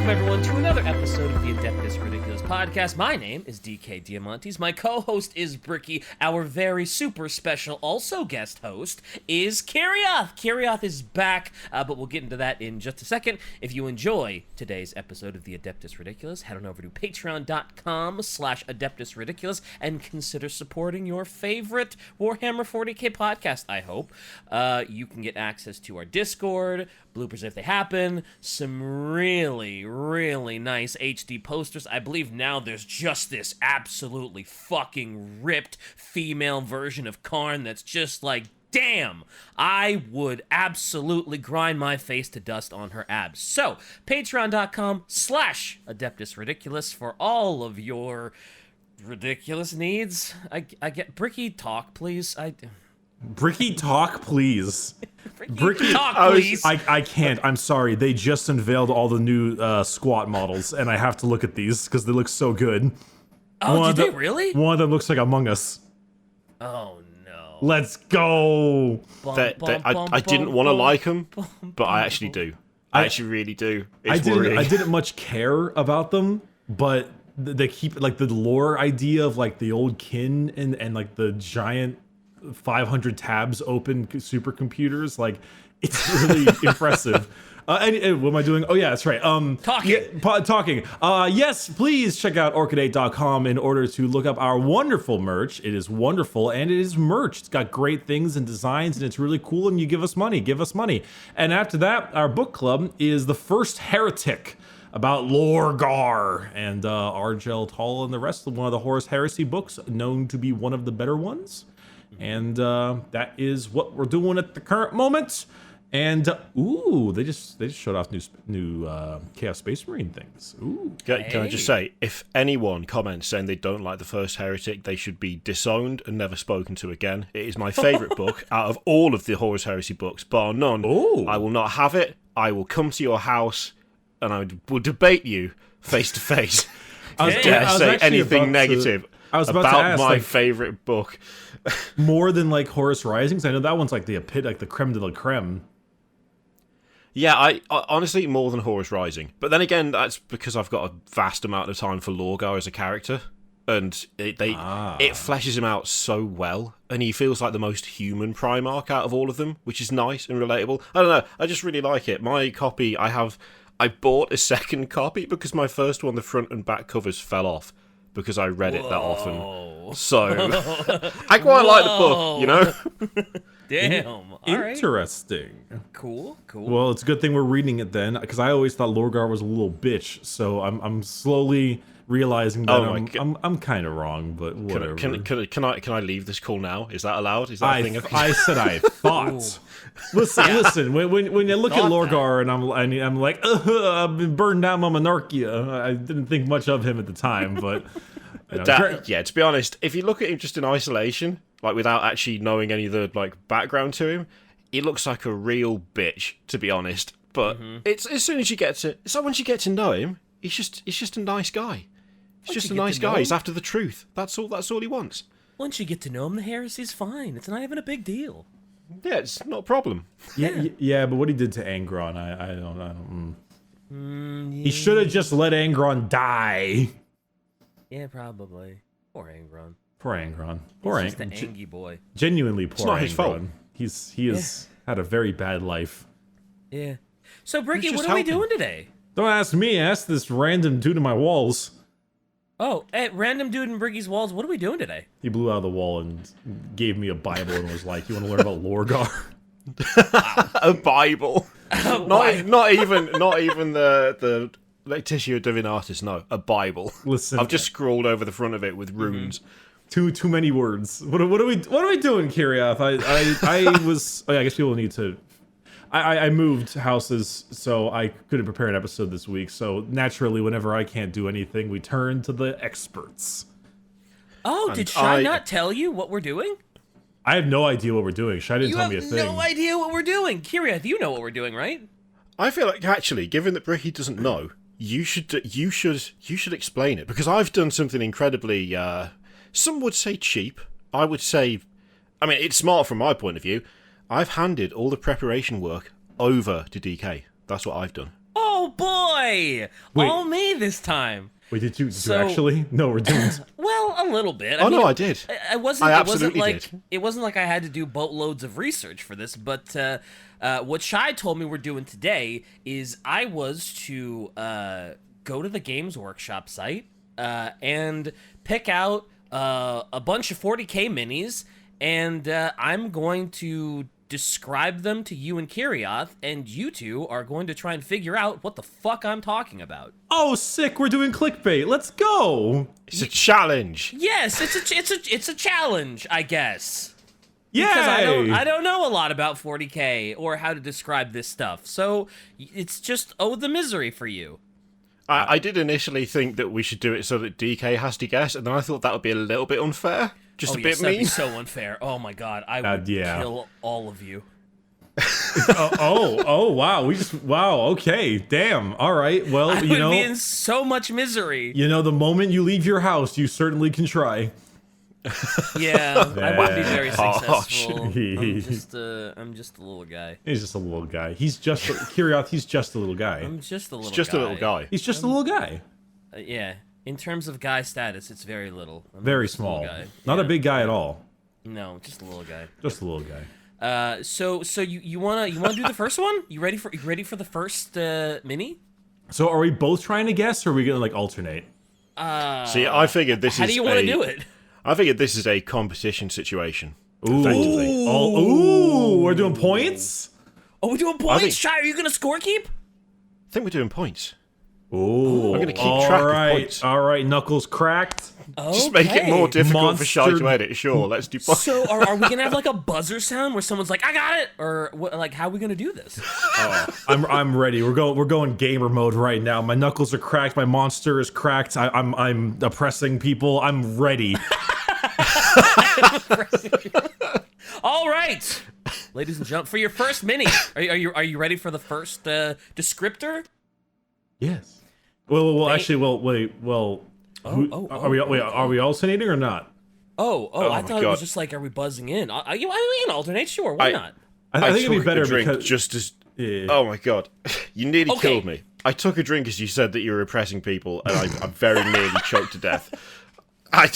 welcome everyone to another episode of the Adeptus Ridiculous podcast. My name is DK Diamantes. My co-host is Bricky. Our very super special, also guest host, is Kirioth. Kirioth is back, but we'll get into that in just a second. If you enjoy today's episode of the Adeptus Ridiculous, head on over to patreon.com/Adeptus Ridiculous and consider supporting your favorite Warhammer 40k podcast, I hope. You can get access to our Discord, bloopers if they happen, some really nice HD posters. I believe now there's just this absolutely fucking ripped female version of Karn that's just like, damn, I would absolutely grind my face to dust on her abs. So, patreon.com/Adeptus Ridiculous for all of your ridiculous needs. I get Bricky, talk, please. Bricky, talk, please. Bricky, talk, please. I can't. I'm sorry. They just unveiled all the new squat models, and I have to look at these because they look so good. Oh, did they really? One of them looks like Among Us. Oh, no. Let's go. I didn't want to like them, but I actually do. I actually really do. I didn't much care about them, but they keep, like, the lore idea of, like, the old kin and like, the giant 500 tabs open supercomputers, like, it's really impressive. And what am I doing? Oh yeah, that's right. Talking. Yes, please check out orchidate.com in order to look up our wonderful merch. It is wonderful, and it is merch. It's got great things and designs, and it's really cool, and you give us money. And after that, our book club is The First Heretic, about Lorgar and Argel Tall and the rest of one of the Horus Heresy books, known to be one of the better ones. And that is what we're doing at the current moment. And ooh, they just showed off new Chaos Space Marine things. Ooh. Can I just say, if anyone comments saying they don't like the First Heretic, they should be disowned and never spoken to again. It is my favourite book out of all of the Horus Heresy books, bar none. Ooh. I will not have it. I will come to your house and I will debate you face to face. Dare say anything negative about my favourite book. More than like Horus Risings? I know that one's like the creme de la creme. Yeah, I honestly, more than Horus Rising. But then again, that's because I've got a vast amount of time for Lorgar as a character, and it fleshes him out so well, and he feels like the most human Primarch out of all of them, which is nice and relatable. I don't know, I just really like it. My copy, I bought a second copy because my first one, the front and back covers fell off because I read it that often. So, I quite like the book, you know? Damn. All right. Interesting. Cool. Well, it's a good thing we're reading it then, because I always thought Lorgar was a little bitch, so I'm slowly realizing that I'm kind of wrong, but whatever. Can I leave this call now? Is that allowed? Is that a thing? I said I thought. Listen. When you look at Lorgar and I'm like, I've been burned down my monarchia. I didn't think much of him at the time, but to be honest, if you look at him just in isolation, like without actually knowing any of the like background to him, he looks like a real bitch, to be honest. But it's once you get to know him, he's just a nice guy. He's just a nice guy. He's after the truth. That's all he wants. Once you get to know him, the heresy's fine. It's not even a big deal. Yeah, it's not a problem. Yeah, but what he did to Angron, I don't. He should have just let Angron die. Yeah, probably. Poor Angron. He's just an Angie boy. Genuinely poor Angron. It's not his fault. He has had a very bad life. Yeah. So, Bricky, what are we doing today? Don't ask me. Ask this random dude in my walls. Oh, hey, random dude in Bricky's walls. What are we doing today? He blew out of the wall and gave me a Bible and was like, "You want to learn about Lorgar?" A Bible. Not even the Lectitio Divinatis. No, a Bible. Listen, I've just scrawled over the front of it with runes. Too many words. What are we doing, Kirioth? I guess people need to. I moved houses, so I couldn't prepare an episode this week. So naturally, whenever I can't do anything, we turn to the experts. Oh, did Shai not tell you what we're doing? I have no idea what we're doing. Shai didn't tell me a thing. You have no idea what we're doing. Kirioth, you know what we're doing, right? I feel like, actually, given that Bricky doesn't know, you should explain it, because I've done something incredibly, some would say cheap. I would say, I mean, it's smart from my point of view. I've handed all the preparation work over to DK. That's what I've done. Oh Oh boy! Wait. All me this time. Wait, did you So- actually? No, we're doing it. Well, a little bit. Oh, no, I did. It wasn't. I It wasn't absolutely like did. it wasn't like I had to do boatloads of research for this. But what Shai told me we're doing today is I was to go to the Games Workshop site and pick out a bunch of 40k minis, and I'm going to describe them to you and Kirioth, and you two are going to try and figure out what the fuck I'm talking about. Oh, sick! We're doing clickbait. Let's go. It's a challenge. Yes, it's a challenge, I guess. Yay! Because I don't know a lot about 40k or how to describe this stuff, so it's just the misery for you. I did initially think that we should do it so that DK has to guess, and then I thought that would be a little bit unfair. Just a Yes, bit that'd be mean. so unfair. Oh my god, I would yeah. kill all of you. Wow. Wow. Okay. Damn. All right. Well, I you would know, be in so much misery. the moment you leave your house, you certainly can try. Yeah, I wouldn't be very Harsh. successful. I'm just a little guy. He's just a little guy. He's just Kirioth. He's just a little guy. I'm just a little. It's just a little guy. He's just a little guy. Yeah, in terms of guy status, it's very little. I'm Very just a little small. guy. Not Yeah. a big guy at all. No, just a little guy. Just a little guy. So you wanna do the first one? You ready for the first mini? So are we both trying to guess, or are we gonna like alternate? See, I figured this How is do you want to do it? I figured this is a competition situation. Ooh. Effectively. Ooh, we're doing points. Oh, we're doing points. think- Shy, are you gonna score keep? I think we're doing points. Ooh. I'm gonna keep track of points. All right, knuckles cracked. Just make it more difficult for Shy Monster- to edit. Sure, let's do points. So are we gonna have like a buzzer sound where someone's like, "I got it," or what, like how are we gonna do this? I'm ready. We're going gamer mode right now. My knuckles are cracked. My monster is cracked. I'm oppressing people. I'm ready. All right, ladies and gentlemen, for your first mini, are you ready for the first descriptor? Yes. Well, wait. Are we alternating or not? I my thought it God. was just like, are we buzzing in? We can alternate, sure, why not? I think it'd be took better a drink because just as. Yeah. Oh my god, you nearly Okay. killed me. I took a drink as you said that you were oppressing people, and I very nearly choked to death. I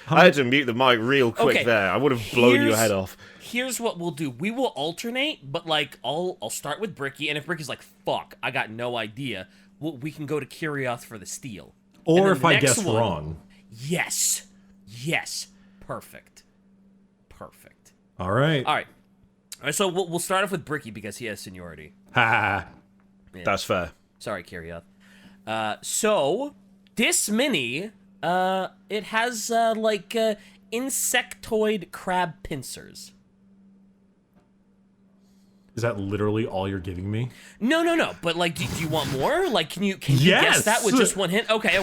had to mute the mic real quick Okay. there. I would have blown your Here's- head off. Here's what we'll do. We will alternate, but like I'll start with Bricky, and if Bricky's like, "Fuck, I got no idea," we can go to Kirioth for the steal. And or then if the I next guess one- wrong. Yes. Perfect. All right. All right. So we'll start off with Bricky because he has seniority. Ha. That's fair. Sorry, Kirioth. So this mini, it has insectoid crab pincers. Is that literally all you're giving me? No. But like, do you want more? Like, can you Yes! guess that with just one hint? Okay.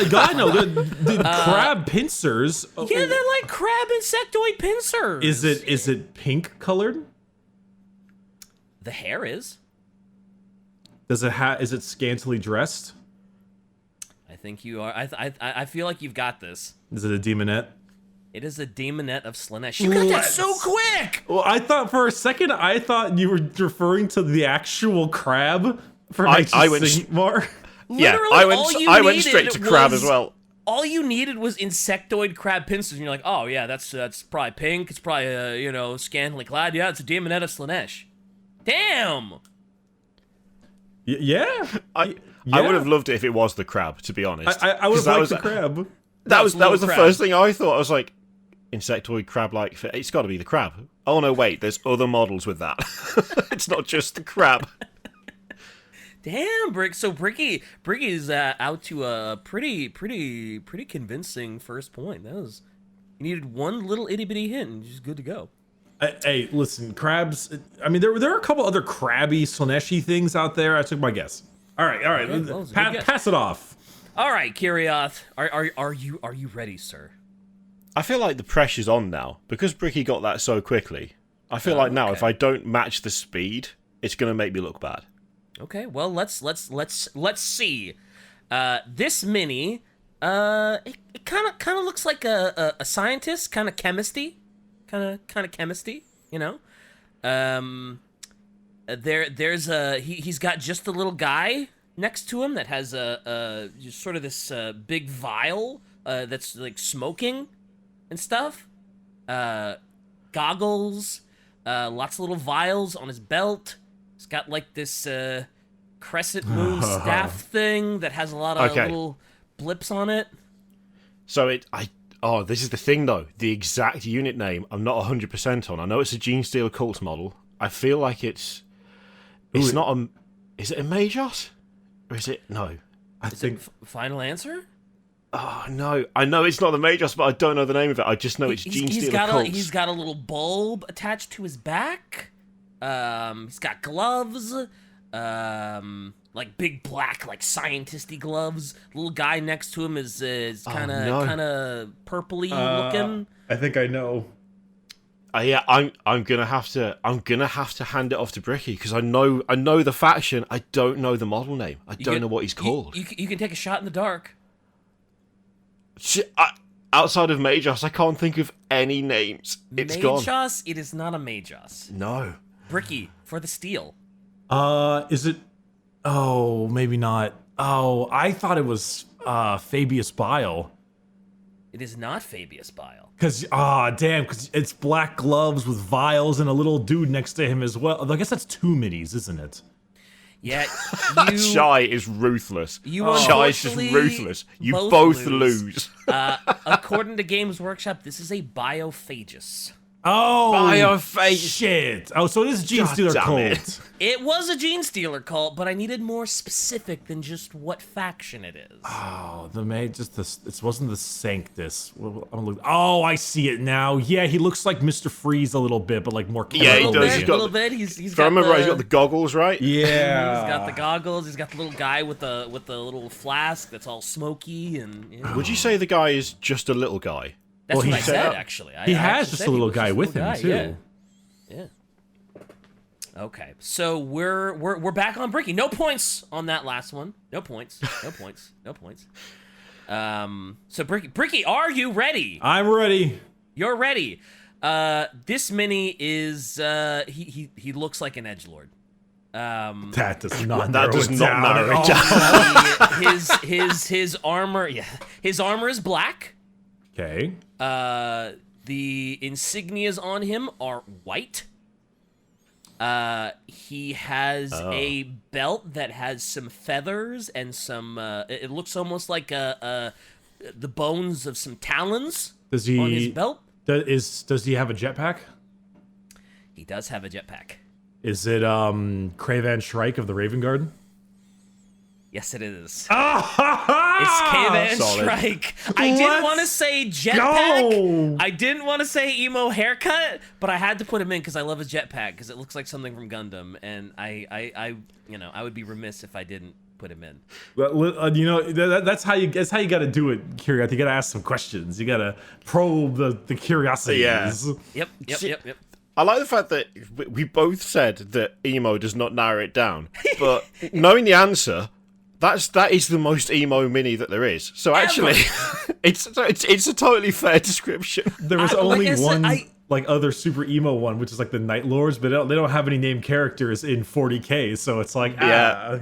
God, no. The crab pincers. Yeah, they're like crab insectoid pincers. Is it pink colored? The hair is. Is it scantily dressed? I think you are. I feel like you've got this. Is it a demonette? It is a demonette of Slanesh. You got that so quick. Well, I thought for a second you were referring to the actual crab from I I went s- Sigmar. Yeah, Literally, all you I went needed straight to crab was- as well. All you needed was insectoid crab pincers, and you're like, oh yeah, that's probably pink. It's probably scantily clad. Yeah, it's a demonette of Slanesh. Damn. Yeah. I Yeah. would have loved it if it was the crab, to be honest. I would 'Cause have that liked the was- crab. That was little the crab. first thing I thought. I was like, insectoid crab-like. It's got to be the crab. Oh no, wait. There's other models with that. It's not just the crab. Damn, Brick. So Bricky's out to a pretty convincing first point. That was, you needed one little itty bitty hint, and you're just good to go. Hey, listen, crabs. I mean, there are a couple other crabby, Slaneshi things out there. I took my guess. All right. Okay, well, it's a good guess. Pass it off. All right, Kirioth, are you ready, sir? I feel like the pressure's on now because Bricky got that so quickly. I feel like now okay. if I don't match the speed, it's gonna make me look bad. Okay, well let's see. This mini, it kind of looks like a scientist, kind of chemisty, you know. There's he's got just a little guy next to him that has just sort of this big vial that's like smoking and stuff. Goggles, lots of little vials on his belt. He's got like this crescent moon staff thing that has a lot of little blips on it. So this is the thing though. The exact unit name I'm not 100% on. I know it's a Genestealer cult model. I feel like it's not a. Is it a Magos? Or is it no? I think final answer. Oh no! I know it's not the Magos, but I don't know the name of it. I just know it's Genestealer cult. He's got a little bulb attached to his back. He's got gloves. Like big black, like scientisty gloves. Little guy next to him is kind of purpley looking. I think I know. Yeah, I'm gonna have to hand it off to Bricky because I know the faction. I don't know the model name. I don't know what he's called. You can take a shot in the dark. Outside of Magos, I can't think of any names. It's gone. Magos? It is not a Magos. No. Bricky for the steal. Is it? Oh, maybe not. Oh, I thought it was Fabius Bile. It is not Fabius Bile. Because it's black gloves with vials and a little dude next to him as well. I guess that's 2 minis, isn't it? Yeah, Shy is ruthless. Shy's just ruthless. You both lose. According to Games Workshop, this is a biophagus. Oh, Biophage. Shit. Oh, so it is Genestealer cult. It was a Genestealer cult, but I needed more specific than just what faction it is. Oh, it wasn't the Sanctus. Oh, I see it now. Yeah, he looks like Mr. Freeze a little bit, but like more. Yeah, he does. A little bit. He's if I remember right, he's got the goggles, right? Yeah. He's got the goggles. He's got the little guy with the little flask that's all smoky and. You know. Would you say the guy is just a little guy? That's what I said, actually. He has just a little guy with him, too. Yeah. Okay, so we're back on Bricky. No points on that last one. No points. So Bricky, are you ready? I'm ready. You're ready. This mini is he looks like an edgelord. That does not narrow it down. His armor, his armor is black. Okay. The insignias on him are white. He has a belt that has some feathers and some. It looks almost like the bones of some talons on his belt. Does he have a jetpack? He does have a jetpack. Is it Cravan Shrike of the Raven Guard? Yes, it is. It's Cravan Shrike. I didn't want to say jetpack. I didn't want to say emo haircut, but I had to put him in because I love his jetpack because it looks like something from Gundam, and I would be remiss if I didn't put him in. That's how you got to do it, Kirioth. You got to ask some questions. You got to probe the curiosities. Yeah. Yep. I like the fact that we both said that emo does not narrow it down, but knowing the answer. That is the most emo mini that there is. So actually, it's a totally fair description. There was only one other super emo one, which is like the Night Lords, but they don't have any named characters in 40k. So it's like I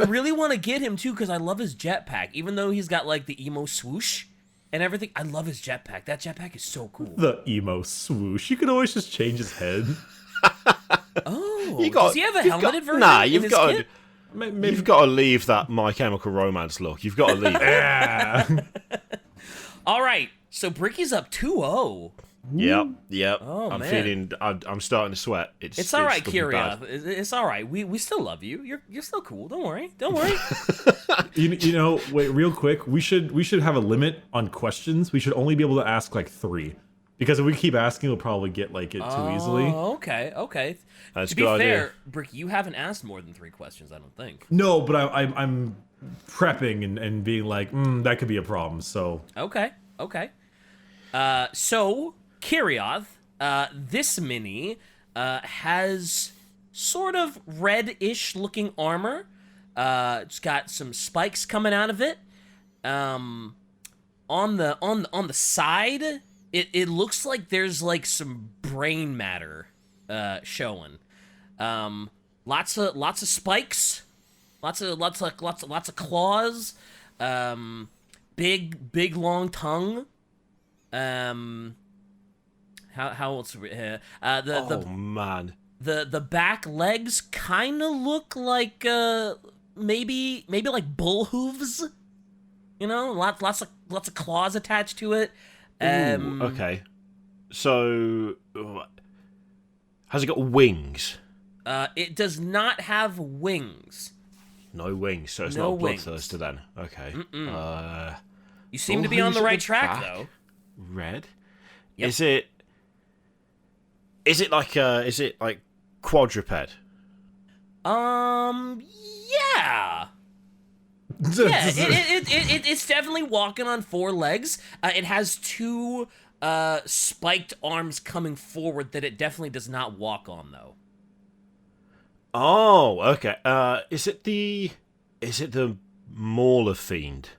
really want to get him too because I love his jetpack. Even though he's got like the emo swoosh and everything, I love his jetpack. That jetpack is so cool. The emo swoosh. You could always just change his head. Does he have a helmeted version? Nah, you've got to. You've got to leave that My Chemical Romance look. You've got to leave it. Yeah. All right. So Bricky's up 2-0. Yep. Oh, I'm starting to sweat. It's all right, Kirioth. It's all right. We still love you. You're still cool. Don't worry. Wait, real quick. We should have a limit on questions. We should only be able to ask like 3. Because if we keep asking, we'll probably get like it too easily. Okay. That's to be fair, Bricky, you haven't asked more than 3 questions, I don't think. No, but I'm prepping and being like, that could be a problem. So okay. So Kirioth, this mini has sort of red-ish looking armor. It's got some spikes coming out of it. On the side. It looks like there's like some brain matter showing. Lots of spikes Lots of claws. Big long tongue. How else? Man. The back legs kind of look like maybe like bull hooves. You know, lots of claws attached to it. Ooh, okay. So, has it got wings? It does not have wings. No wings, so it's No not a wings. bloodthirster then. Okay. You seem to be on the right track, back? though. Red. Yep. Is it like quadruped? Yeah. Yeah, it's definitely walking on four legs. It has two spiked arms coming forward that it definitely does not walk on, though. Oh, okay. Is it the Mauler Fiend?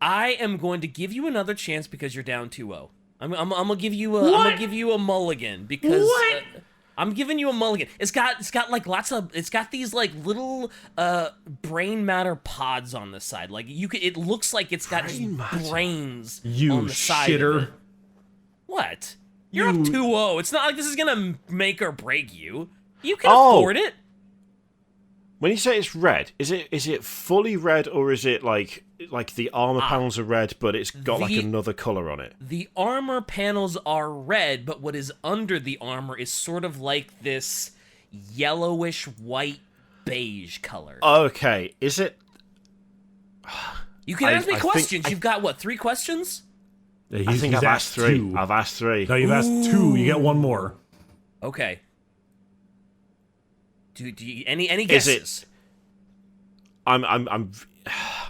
I am going to give you another chance because you're down 2-0. I'm gonna give you a mulligan because I'm giving you a mulligan. It's got like it's got these like little brain matter pods on the side. Like it looks like it's got brains on the side. You shitter. Of it. What? You're up 2-0. It's not like this is gonna make or break you. You can afford it. When you say it's red, is it fully red or is it like the armor panels are red, but it's got like another color on it? The armor panels are red, but what is under the armor is sort of like this yellowish white beige color. Okay, is it? You can ask me questions. You've got what, 3 questions? Yeah, I think I've asked 3. two. I've asked 3. No, you've asked 2. You get one more. Okay. Do you, any guesses? Is it? I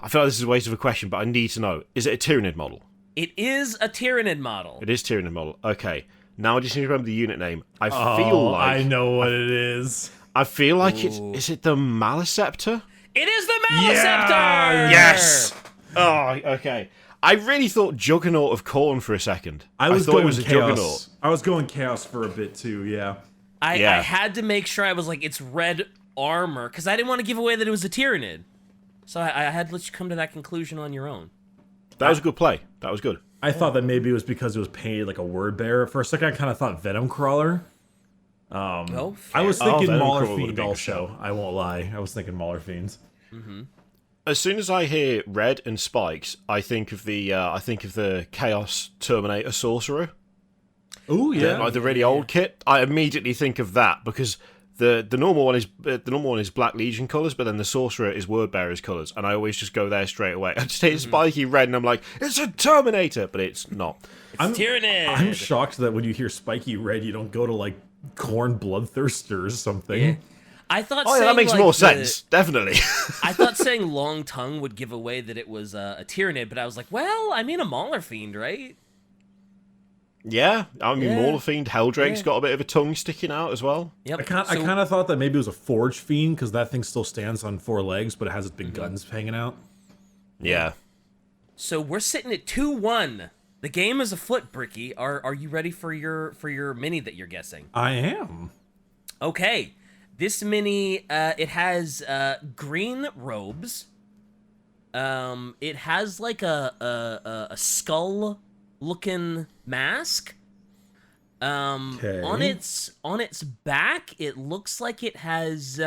feel like this is a waste of a question, but I need to know. Is it a Tyranid model? It is a Tyranid model. It is Tyranid model. Okay. Now I just need to remember the unit name. I feel like I know what it is. I feel like is it the Maleceptor? It is the Maleceptor! Yes! Oh, okay. I really thought Juggernaut of Khorne for a second. I thought it was a Juggernaut. I was going Chaos for a bit too, yeah. I had to make sure I was like, it's red armor, because I didn't want to give away that it was a Tyranid. So I had to let you come to that conclusion on your own. That was a good play. That was good. I thought that maybe it was because it was painted like a word bearer. For a second, I kind of thought Venom Crawler. I was thinking Venom Mauler Crawler Fiend would've been a also. I won't lie. I was thinking Mauler Fiends. As soon as I hear red and spikes, I think of the Chaos Terminator Sorcerer. Oh yeah, Like the really old kit. I immediately think of that because the normal one is Black Legion colours, but then the Sorcerer is Wordbearer's colours, and I always just go there straight away. I just hit spiky red, and I'm like, it's a Terminator, but it's not. Tyranid! I'm shocked that when you hear spiky red, you don't go to like Khorne Bloodthirster or something. Yeah. I thought. Oh yeah, that makes more sense. Definitely. I thought saying long tongue would give away that it was a Tyranid, but I was like, well, I mean a Mauler Fiend, right? Yeah, I mean, Mauler Fiend, Helldrake's got a bit of a tongue sticking out as well. Yep. I kind of thought that maybe it was a Forge Fiend because that thing still stands on 4 legs, but it has its big guns hanging out. Yeah. So we're sitting at 2-1. The game is afoot, Bricky. Are you ready for your mini that you're guessing? I am. Okay. This mini, it has green robes. It has like a skull-looking mask. Okay. On its back, it looks like it has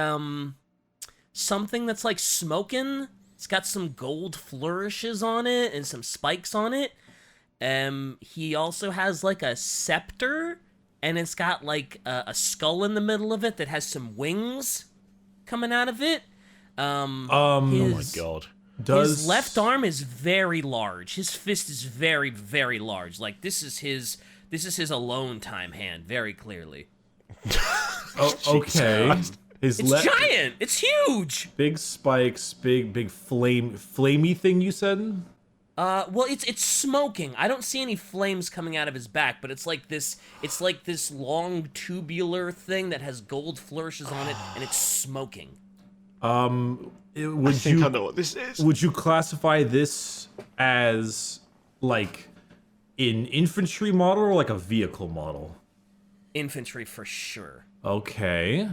something that's like smoking. It's got some gold flourishes on it and some spikes on it. He also has like a scepter. And it's got like a skull in the middle of it that has some wings coming out of it. Oh my god. His left arm is very large. His fist is very, very large. Like this is his alone time hand, very clearly. Okay. It's giant. It's huge. Big spikes, big flamey thing you said? Well, it's smoking. I don't see any flames coming out of his back, but it's like this long tubular thing that has gold flourishes on it, and it's smoking. I think I know what this is. Would you classify this as like an infantry model or like a vehicle model? Infantry for sure. Okay.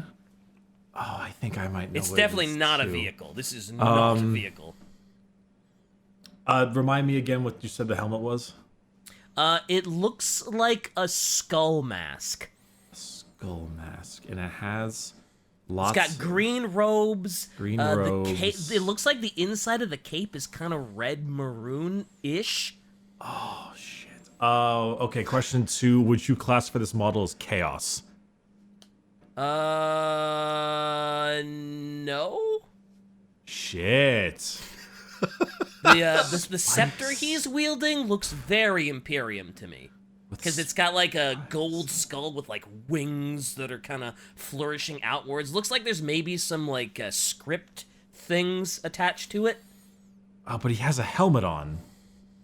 I think I might know. It's what definitely it is not a too. vehicle. This is not a vehicle. Remind me again what you said the helmet was. It looks like a skull mask. Skull mask, and it has lots. It's got green robes. Green The cape, robes. it looks like the inside of the cape is kind of red maroon-ish. Oh shit. Okay. Question 2: would you classify this model as chaos? No. Shit. The scepter he's wielding looks very Imperium to me. Because it's got like a gold skull with like wings that are kind of flourishing outwards. Looks like there's maybe some like script things attached to it. Oh, but he has a helmet on.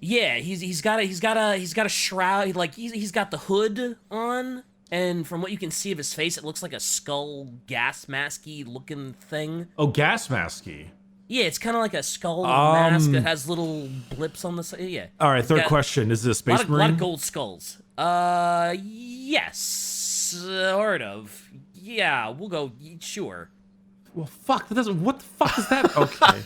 Yeah, he's got a shroud. Like he's got the hood on, and from what you can see of his face, it looks like a skull gas masky looking thing. Oh, gas masky. Yeah, it's kind of like a skull mask that has little blips on the side. Yeah. All right, third question: is this a Space A Marine? lot of gold skulls. Yes, sort of. Yeah, we'll go. Sure. Well, fuck. That doesn't. What the fuck is that? Okay.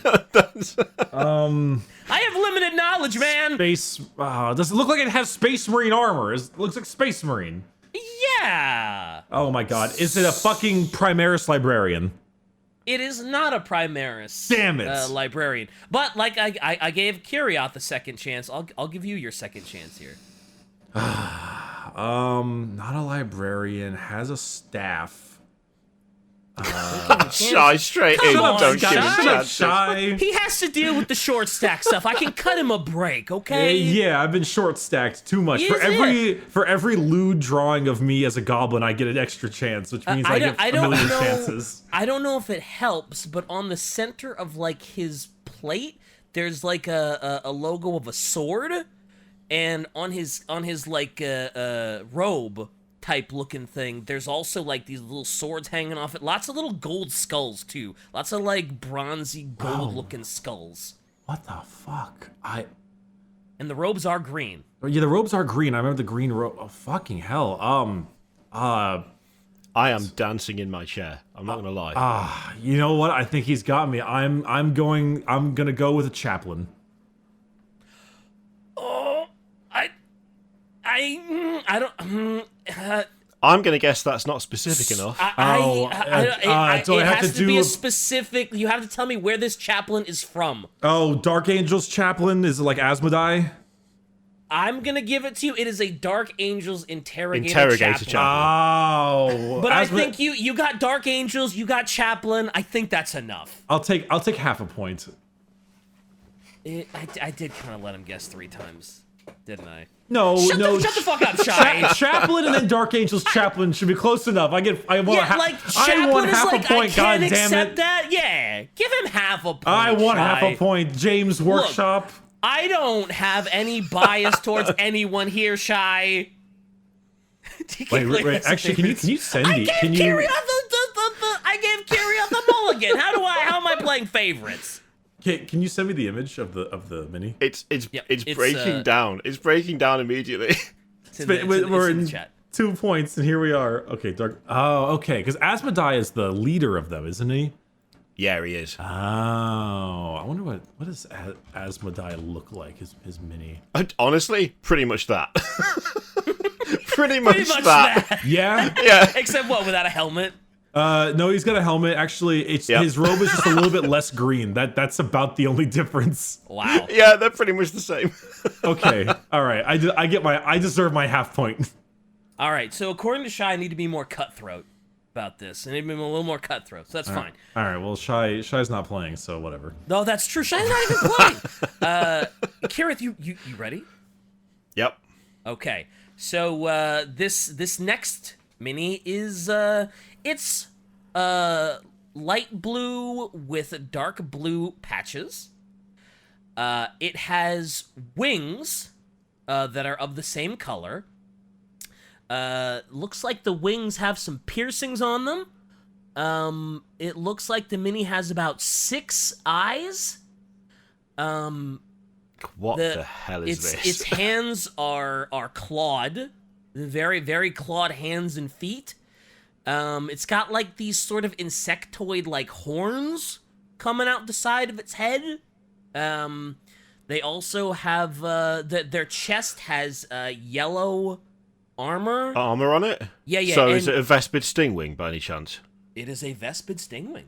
I have limited knowledge, man. Space. Does it look like it has Space Marine armor? It looks like Space Marine. Yeah. Oh my god. Is it a fucking Primaris librarian? It is not a Primaris. Damn it. Librarian. But like I gave Kirioth a second chance. I'll give you your second chance here. Not a librarian. Has a staff. Shy straight in. on, Don't give him Shy. chances. Shy. He has to deal with the short stack stuff. I can cut him a break, okay? Yeah, I've been short stacked too much. For every lewd drawing of me as a goblin, I get an extra chance, which means I get a million chances. I don't know if it helps, but on the center of like his plate, there's like a logo of a sword, and on his like robe type looking thing, there's also like these little swords hanging off it. Lots of little gold skulls too. Lots of like bronzy gold looking skulls. What the fuck? And the robes are green. Yeah, the robes are green. I remember the green robe. Oh, fucking hell. I am dancing in my chair. I'm not gonna lie. You know what? I think he's got me. I'm gonna go with a chaplain. Oh, I don't. I'm gonna guess that's not specific enough. do I it have has to to do be a- a specific. You have to tell me where this chaplain is from. Oh, Dark Angel's chaplain is it like Asmodai? I'm gonna give it to you. It is a Dark Angels interrogator Interrogator chaplain. Oh, But I think you got Dark Angels, you got chaplain. I think that's enough. I'll take half a point. I did kind of let him guess 3 times, didn't I? No, Shut the fuck up, Shy. Chaplain and then Dark Angel's chaplain should be close enough. I want Chaplain is half like, a point. I God can't damn accept it! that. Yeah, give him half a point. I want Shy. half a point. James Workshop. I don't have any bias towards anyone here, Shy. Wait. Actually, can you send me? I gave Kirioth the mulligan. How am I playing favorites? Can you send me the image of the mini? It's breaking down. It's breaking down immediately. We're in in the chat. 2 points, and here we are. Okay, Dark. Oh, okay, because Asmodai is the leader of them, isn't he? Yeah, he is. Oh, I wonder what does Asmodai look like? His mini. Honestly, pretty much that. pretty much that. Yeah. Yeah. Except what, without a helmet? No, he's got a helmet. Actually, his robe is just a little bit less green. That's about the only difference. Wow. Yeah, they're pretty much the same. Okay, all right. I deserve my half point. All right, so according to Shy, I need to be more cutthroat about this. I need to be a little more cutthroat, so that's fine. All right. Well, Shy's not playing, so whatever. No, that's true. Shy's not even playing. Kirith, you ready? Yep. Okay, so this next mini is it's light blue with dark blue patches. It has wings that are of the same color. Looks like the wings have some piercings on them. It looks like the mini has about 6 eyes. What the hell is this? Its hands are clawed, very, very clawed hands and feet. It's got like these sort of insectoid like horns coming out the side of its head. They also have their chest has yellow armor. Armor on it? Yeah. So is it a Vespid Stingwing by any chance? It is a Vespid Stingwing.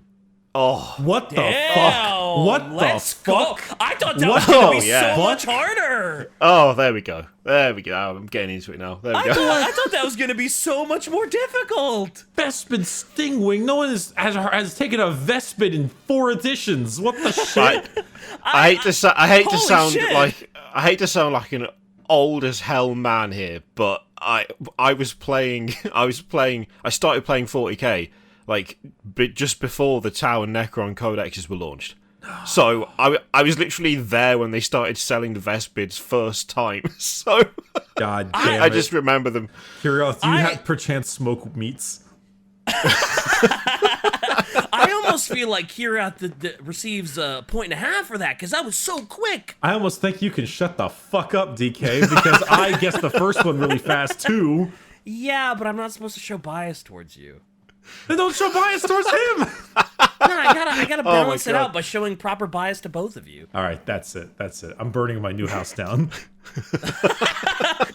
Oh, What the Damn, fuck? What let's the fuck? Go. I thought that What was gonna be the fuck? so much harder. oh, there we go. I'm getting into it now. There we I go. thought that was gonna be so much more difficult. Vespid Stingwing. No one has taken a Vespid in 4 editions. What the shit? I hate to Holy shit. sound like an old as hell man here, but I started playing 40k just before the Tau and Necron codexes were launched. So I was literally there when they started selling the Vespids first time. So God damn I it. just remember them. Kirioth, do you have perchance smoke meats? I almost feel like Kirioth receives a 1.5 for that because that was so quick. I almost think you can shut the fuck up, DK, because I guessed the first one really fast too. Yeah, but I'm not supposed to show bias towards you. Then don't show bias towards him. No, I gotta balance it God. out by showing proper bias to both of you. All right, that's it. I'm burning my new house down.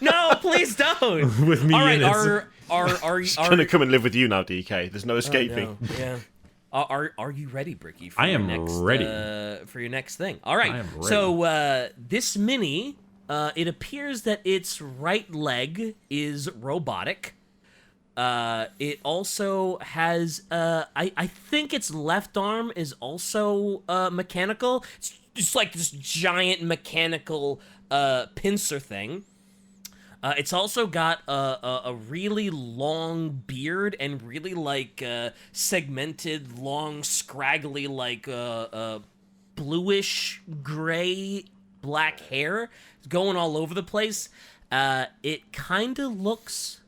No, please don't. With me All right, in it. are Gonna come and live with you now, DK. There's no escaping. no, yeah. Are you ready, Bricky? For I your am next, ready. For your next thing. All right. I am ready. So this mini, it appears that its right leg is robotic. It also has I think its left arm is also mechanical. It's just like this giant mechanical pincer thing. It's also got a really long beard and really like segmented, long, scraggly, like bluish gray black hair going all over the place. It kind of looks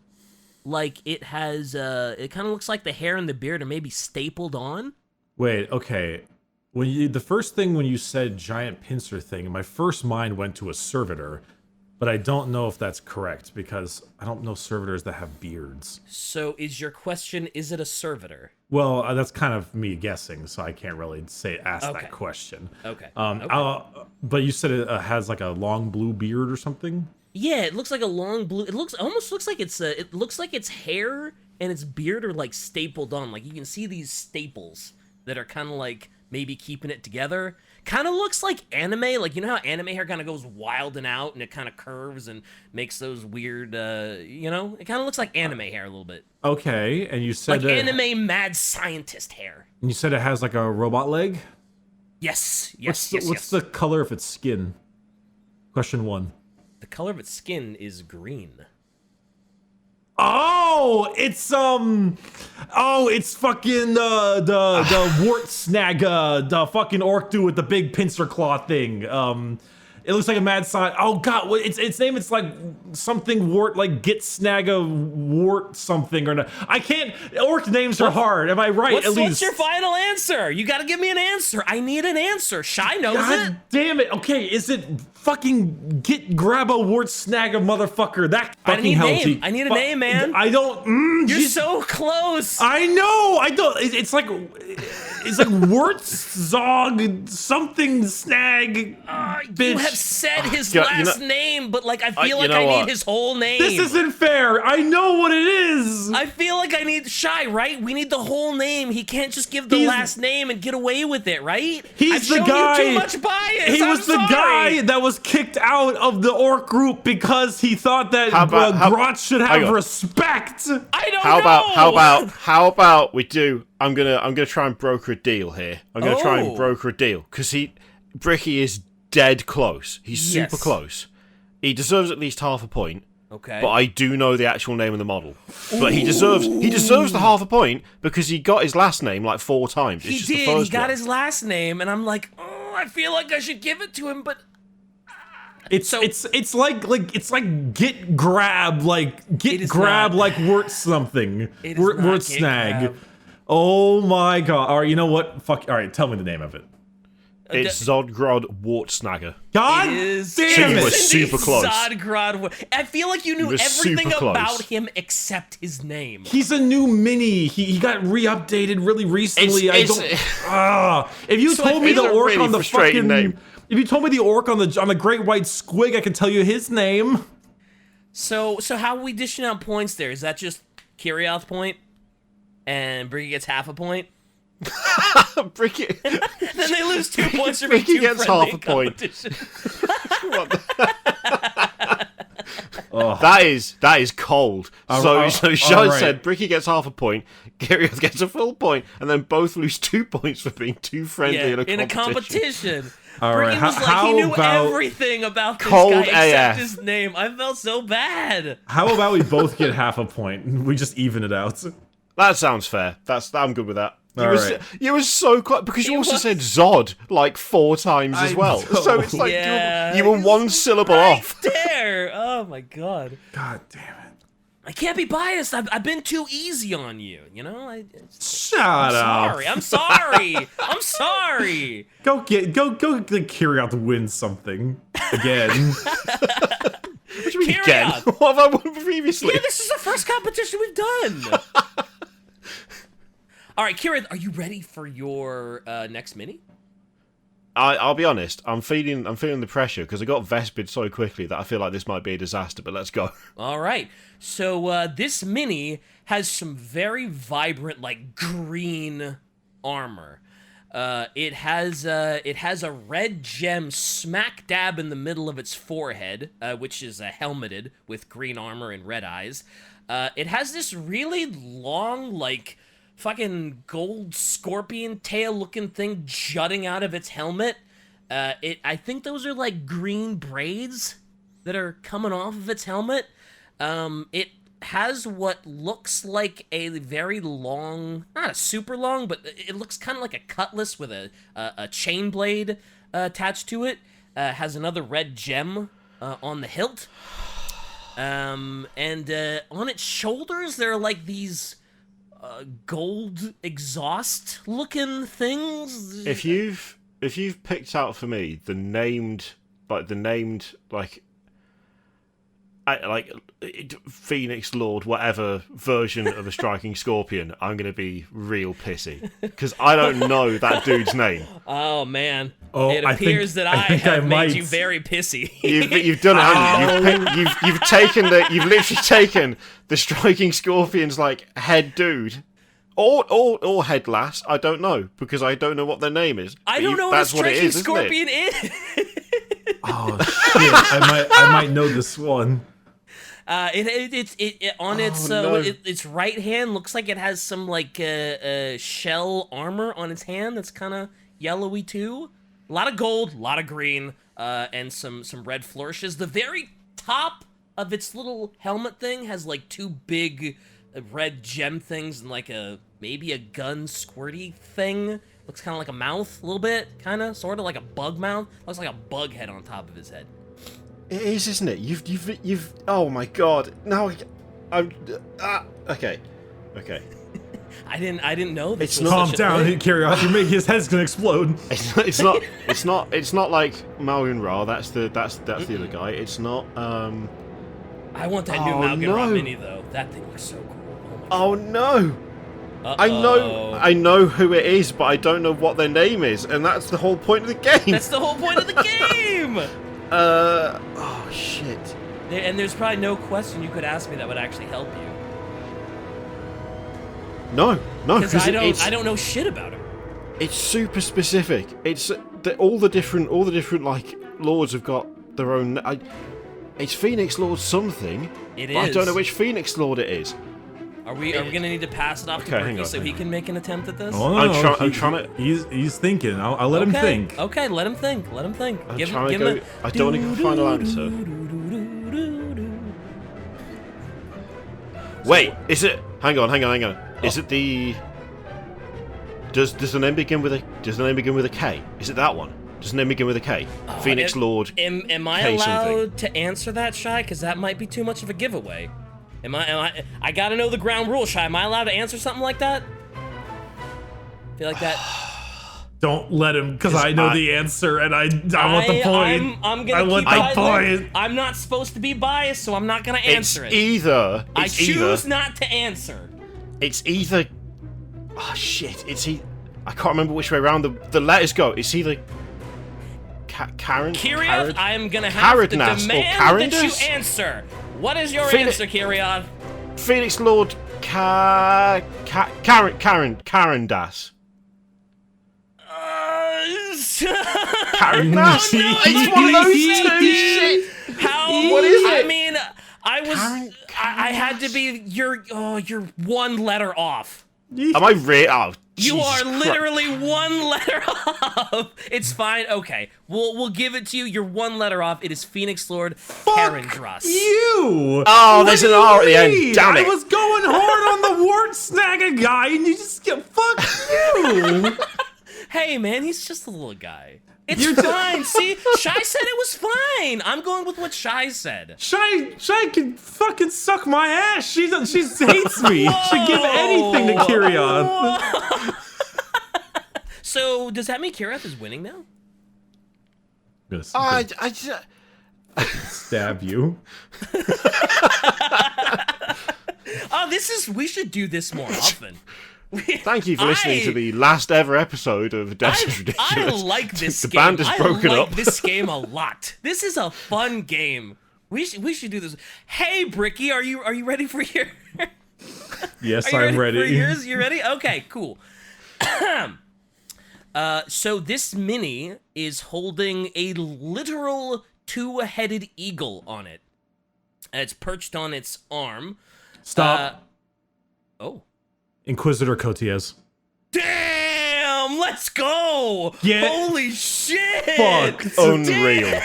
like it has it kind of looks like the hair and the beard are maybe stapled on. Wait, okay. The first thing when you said giant pincer thing, my first mind went to a servitor, but I don't know if that's correct because I don't know servitors that have beards. So is your question, is it a servitor? Well, that's kind of me guessing, so I can't really ask Okay. that question. Okay. But you said it has like a long blue beard or something? Yeah, it looks like a long blue. It almost looks like it's it looks like its hair and its beard are like stapled on. Like you can see these staples that are kind of like maybe keeping it together. Kind of looks like anime. Like you know how anime hair kind of goes wild and out and it kind of curves and makes those weird. You know, it kind of looks like anime hair a little bit. Okay, and you said Like anime mad scientist hair. And you said it has like a robot leg? Yes. What's the color of its skin? Question 1. The color of its skin is green. Oh, it's fucking the wart snag, the fucking orc dude with the big pincer claw thing. It looks like a mad scientist. Oh god, what its name? It's like something wart, like get snag a wart something or not. I can't. Orc names are hard. Am I right? At least. What's your final answer? You got to give me an answer. I need an answer. Shy knows God it. damn it. Okay, is it fucking get grab a wart snag a motherfucker? That I fucking need a hell. name. I need a name, man. I don't. You're jeez. so close. I know. I don't. It's like Wurtzog something snag. You have said his Yeah, last name, but like I feel like you know I what? need his whole name. This isn't fair. I know what it is. I feel like I need Shy, right? We need the whole name. He can't just give the He's- last name and get away with it, right? He's I've the shown guy. You too much bias. He was I'm the sorry. guy that was kicked out of the orc group because he thought that Grotz should hang have on. respect. I don't How know. how about we do? I'm gonna try and broker a deal here. I'm gonna try and Oh. broker a deal because Bricky is dead close. He's super Yes. close. He deserves at least half a point. Okay. But I do know the actual name of the model. But he deserves the half a point because he got his last name like 4 times. It's He just the did. first He got one. his last name, and I'm like, oh, I feel like I should give it to him, but It's like get grab like It get is grab not. like wort something It is wort not get snag. grab. Oh my god! All right, you know what? Fuck. All right, tell me the name of it. It's Zodgrod Wartsnagger. God It is. damn You it! were super close. Zodgrod. I feel like you knew were everything super close. about him except his name. He's a new mini. He got re-updated really recently. If you told me it's the a orc really on the frustrating fucking name. if you told me the orc on the great white squig, I could tell you his name. So how are we dishing out points there? Is that just Kirioth point? And Bricky gets half a point? Bricky. Then they lose 2 points for being Bricky too gets friendly half a in point. competition. That is cold. So Sean all right. said Bricky gets half a point, Kirioth gets a full point, and then both lose 2 points for being too friendly Yeah, in a competition. All Bricky right, was like, how he knew about- everything about this Cold guy except AF. his name. I felt so bad. How about we both get half a point? We just even it out. That sounds fair. I'm good with that. Alright. You were so close because you He also was. said Zod like 4 times as I well. know. So it's like Yeah, you were he's one syllable right off. there. Oh my god. God damn it! I can't be biased. I've been too easy on you. You know. Shut up. Sorry. I'm sorry. I'm sorry. Go get Kirioth win something again. What do you mean again? Kirioth. What have I won previously? Yeah, this is the first competition we've done. All right, Kirioth, are you ready for your next mini? I'll be honest. I'm feeling the pressure because I got Vespid so quickly that I feel like this might be a disaster. But let's go. All right. So this mini has some very vibrant, like green armor. It has a red gem smack dab in the middle of its forehead, which is helmeted with green armor and red eyes. It has this really long, like fucking gold scorpion tail looking thing jutting out of its helmet. I think those are like green braids that are coming off of its helmet. It has what looks like a very long, not a super long, but it looks kind of like a cutlass with a chain blade attached to it. Has another red gem on the hilt. And on its shoulders, there are like these gold exhaust looking things. If you've picked out for me the named Phoenix Lord whatever version of a striking scorpion, I'm gonna be real pissy because I don't know that dude's name. Oh man! Oh, it I appears think- that I think I have made might. you very pissy. You've done it, haven't you? You've literally taken the striking scorpion's like head dude. Or head lass, I don't know, because I don't know what their name is. I But don't know what a that's what it striking is, isn't it? scorpion is. Oh shit! I might know this one. It on no. its right hand looks like it has some like shell armor on its hand that's kind of yellowy too. A lot of gold, a lot of green, and some red flourishes. The very top of its little helmet thing has like 2 big red gem things and like maybe a gun squirty thing. Looks kind of like a mouth, a little bit, kind of, sort of like a bug mouth. Looks like a bug head on top of his head. It is, isn't it? You've. Oh my god! Now I'm. Okay. I didn't know this. It's was not- Calm such a down, thing. Kirioth. You're making his head's gonna explode. It's not like Malgun Ra. That's the other guy. It's not. I want that new Oh, Malgun Ra no. mini though. That thing looks so cool. Oh my Oh no! God. I know who it is, but I don't know what their name is, and that's the whole point of the game. That's the whole point of the game. Oh shit. And there's probably no question you could ask me that would actually help you. No, Because because I don't know shit about him. it's super specific. It's all the different like lords have got their own. It's Phoenix Lord something. It but I don't is. know which Phoenix Lord it is. Are we gonna need to pass it off Okay, to hang Bricky on, so hang he on. can make an attempt at this? Oh, no, I'm trying to. He's thinking. I'll let him Okay, think. Okay, let him think. Let him think. I'm Give trying him, to give go. him I don't want to go final answer. Wait, is it? Hang on. Is it the? Does the name begin with a K? Is it that one? Does the name begin with a K? Phoenix Lord. Am I K allowed something. to answer that, Shy? Because that might be too much of a giveaway. I gotta know the ground rule, Shy. Am I allowed to answer something like that? I feel like that. Don't let him, because I know the answer, and I want the point. I'm gonna I want the point. I'm not supposed to be biased, so I'm not gonna answer it. I choose not to answer. It's either. Oh shit! I can't remember which way around the letters go. It's either. Karen. Kirioth, I am gonna have to demand that you answer. What is your answer, Kirioth? Phoenix Lord Karendas. Karendas? It's one of those two. Shit. How? What is it? I mean, I had to be. You're one letter off. Am I really? Oh, you are literally one letter off. It's fine. Okay, we'll give it to you. You're one letter off. It is Phoenix Lord Karendras. You. Oh, there's an R at the end. Damn it! I was going hard on the wart snagger guy, and you just get fuck you. Hey man, he's just a little guy. It's fine. See, Shy said it was fine. I'm going with what Shy said. Shy can fucking suck my ass. She hates me. She'd give anything to Kirioth. So does that mean Kirioth is winning now? I stab you. Oh, we should do this more often. Thank you for listening to the last ever episode of Adeptus Ridiculous. I like this game. The band is broken up. I like this game a lot. This is a fun game. We should do this. Hey, Bricky, are you ready for your? Yes, I'm ready. For yours? You ready? Okay, cool. So this mini is holding a literal two-headed eagle on it. And it's perched on its arm. Stop. Oh. Inquisitor Cotiez. Damn! Let's go! Yeah. Holy shit! Fuck! Unreal.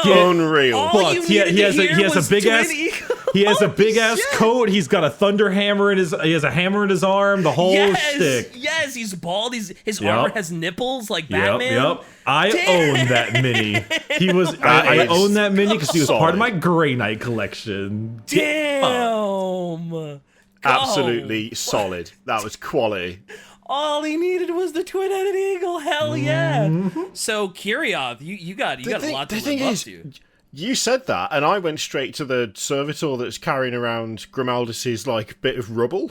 Unreal. All you needed he has to hear a was big ass. He has a big ass coat. He's got a thunder hammer in his. He has a hammer in his arm. The whole shtick. Yes, he's bald. His armor has nipples like Batman. Yep. I own that mini. He was. I own that mini because he was part of my Grey Knight collection. Damn. Absolutely solid. That was quality. All he needed was the twin-headed eagle. Hell yeah! So Kirioth, you got a lot to live up to. You said that, and I went straight to the servitor that's carrying around Grimaldus's like bit of rubble.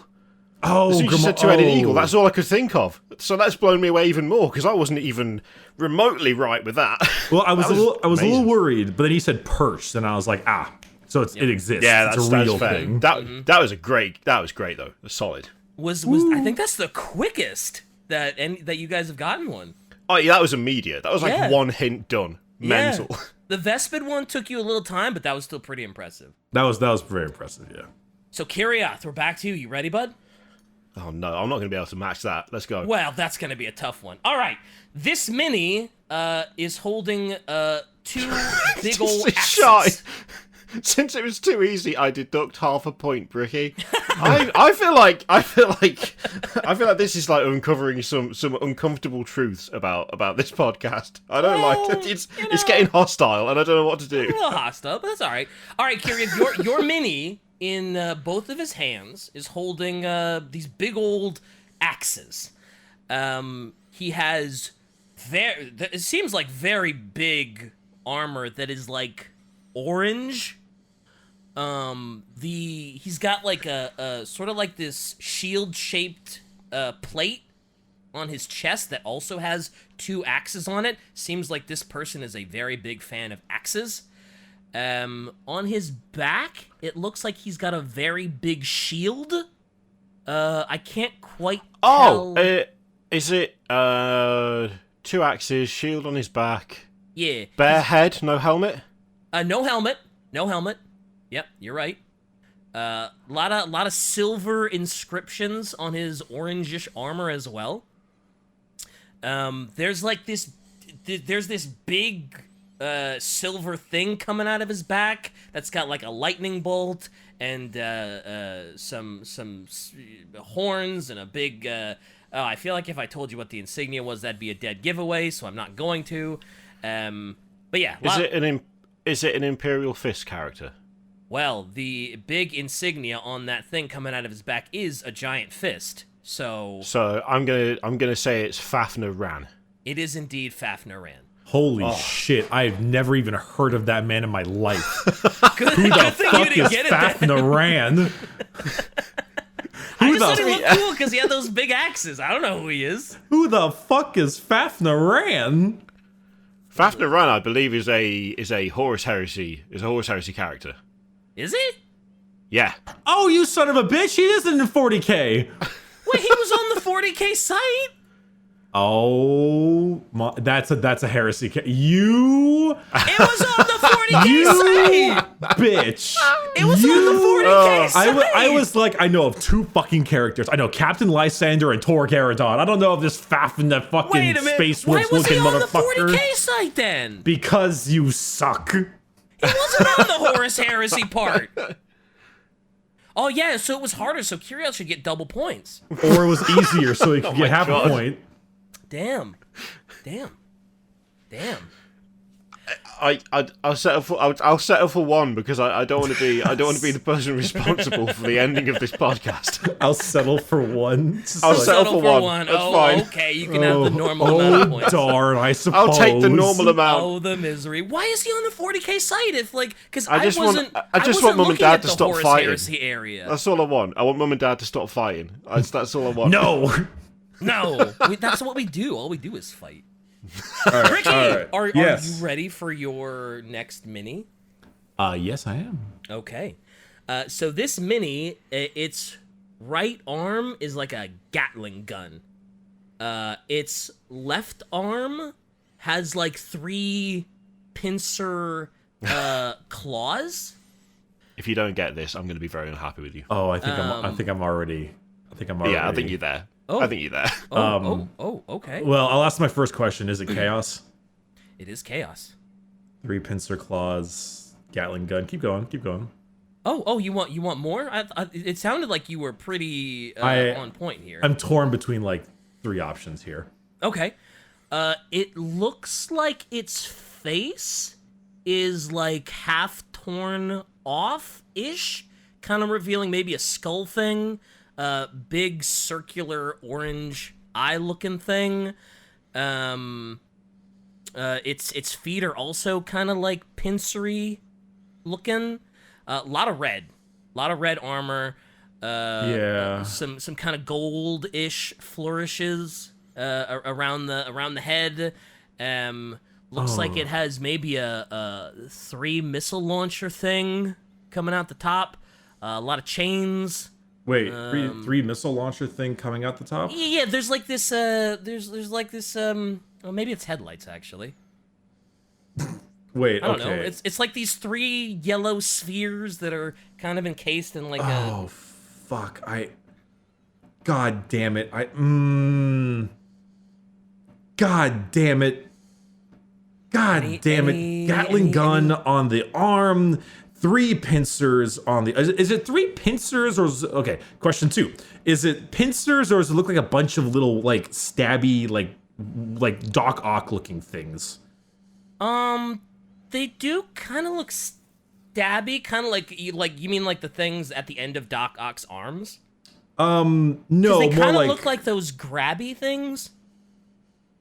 Oh, as you said two-headed eagle. That's all I could think of. So that's blown me away even more because I wasn't even remotely right with that. Well, I was a little worried, but then he said perched, and I was like, so it exists. Yeah, it's a real fair. thing. That was great though. It's solid. Was I think that's the quickest that you guys have gotten one. Oh yeah, that was immediate. That was like one hint done. Mental. Yeah. The Vespid one took you a little time, but that was still pretty impressive. That was very impressive. Yeah. So Kirioth, we're back to you. You ready, bud? Oh no, I'm not going to be able to match that. Let's go. Well, that's going to be a tough one. All right, this mini is holding two big old axes. Shy. Since it was too easy, I deduct half a point, Bricky. I feel like this is like uncovering some uncomfortable truths about this podcast. I don't like it. It's getting hostile, and I don't know what to do. A little hostile, but that's all right. All right, Kirioth, your mini in both of his hands is holding these big old axes. He has it seems like very big armor that is like orange. He's got like a sort of like this shield-shaped plate on his chest that also has two axes on it. Seems like this person is a very big fan of axes. On his back, it looks like he's got a very big shield. I can't quite tell. Is it two axes, shield on his back? Yeah. Bare head, no helmet? No helmet. No helmet. Yep, you're right. Lot of silver inscriptions on his orangish armor as well. There's like this big silver thing coming out of his back that's got like a lightning bolt and some horns and a big. I feel like if I told you what the insignia was, that'd be a dead giveaway, so I'm not going to. But yeah, is it an Imperial Fist character? Well, the big insignia on that thing coming out of his back is a giant fist. So I'm gonna say it's Fafnir Ran. it is indeed Fafnir Ran. Holy shit! I've never even heard of that man in my life. Good, Who the good thing you fuck didn't is get it then. Fafnir Ran? I just thought he looked cool because he had those big axes. I don't know who he is. Who the fuck is Fafnir Ran? Fafnir Ran, I believe, is a Horus Heresy character. Is he? Yeah. Oh, you son of a bitch! He isn't in 40k. Wait, he was on the 40k site? Oh, that's a heresy. You It was on the 40k you site! bitch! It was on the 40k site! I was like, I know of 2 fucking characters. I know Captain Lysander and Tor Garadon. I don't know if this Fafnir that fucking Wait a minute. space Why wolf was he looking on the motherfucker. 40k site then? Because you suck. He wasn't on the Horus Heresy part. Oh yeah, so it was harder, so Kirioth should get double points. Or it was easier, so he could get half God. a point. Damn. I'll settle for 1 because I don't want to be the person responsible for the ending of this podcast. I'll settle for 1. I'll settle for one. That's fine. Okay, you can have the normal amount of points. Darn, I suppose. I'll take the normal amount. Oh, the misery. Why is he on the 40k site? If because I just want Mum and Dad to stop fighting. Area. That's all I want. I want Mum and Dad to stop fighting. That's all I want. No. No, that's what we do. All we do is fight. Bricky, are you ready for your next mini? Yes, I am. Okay. So this mini, its right arm is like a Gatling gun. Its left arm has like 3 pincer claws. If you don't get this, I'm going to be very unhappy with you. Oh, I think I'm already. Yeah, I think you're there. Oh. I think you're there. Okay. Well, I'll ask my first question. Is it chaos? It is chaos. 3 pincer claws, Gatling gun. Keep going. Oh, you want more? It sounded like you were pretty on point here. I'm torn between like 3 options here. Okay. It looks like its face is like half torn off-ish, kind of revealing maybe a skull thing. Big circular orange eye-looking thing. Its feet are also kind of like pincery looking. A lot of red armor. Yeah. Some kind of gold-ish flourishes around the head. Looks like it has maybe a 3 missile launcher thing coming out the top. A lot of chains. Wait, 3 missile launcher thing coming out the top? Yeah, there's like this there's like this well, maybe it's headlights actually. Wait, I don't okay. know. It's like these 3 yellow spheres that are kind of encased in like Oh, fuck. God damn it. God damn it. God damn it. Gatling gun on the arm. 3 pincers on the... Is it 3 pincers or... Okay, question 2. Is it pincers or does it look like a bunch of little, like, stabby, like Doc Ock looking things? They do kind of look stabby, kind of like you mean like the things at the end of Doc Ock's arms? No, they more kind of like... look like those grabby things.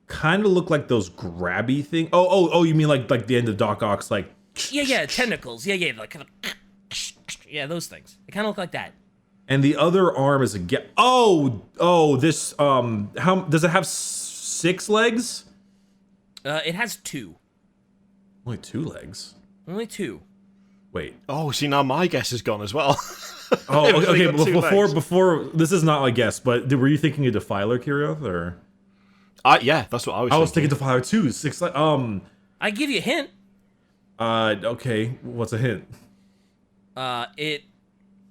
Kind of look like those grabby things. Oh, you mean like the end of Doc Ock's, like... Yeah, tentacles. Yeah, like kind of... Yeah, those things. They kind of look like that. And the other arm is a this how does it have 6 legs? It has 2. Only 2 legs. Only 2. Wait. Oh, see, now my guess is gone as well. Oh, okay. Got 2 legs. Before this is not my guess, but were you thinking a Defiler, Kirioth, or? Yeah, that's what I was. I was thinking Defiler too. 6 legs. I give you a hint. Okay. What's a hint?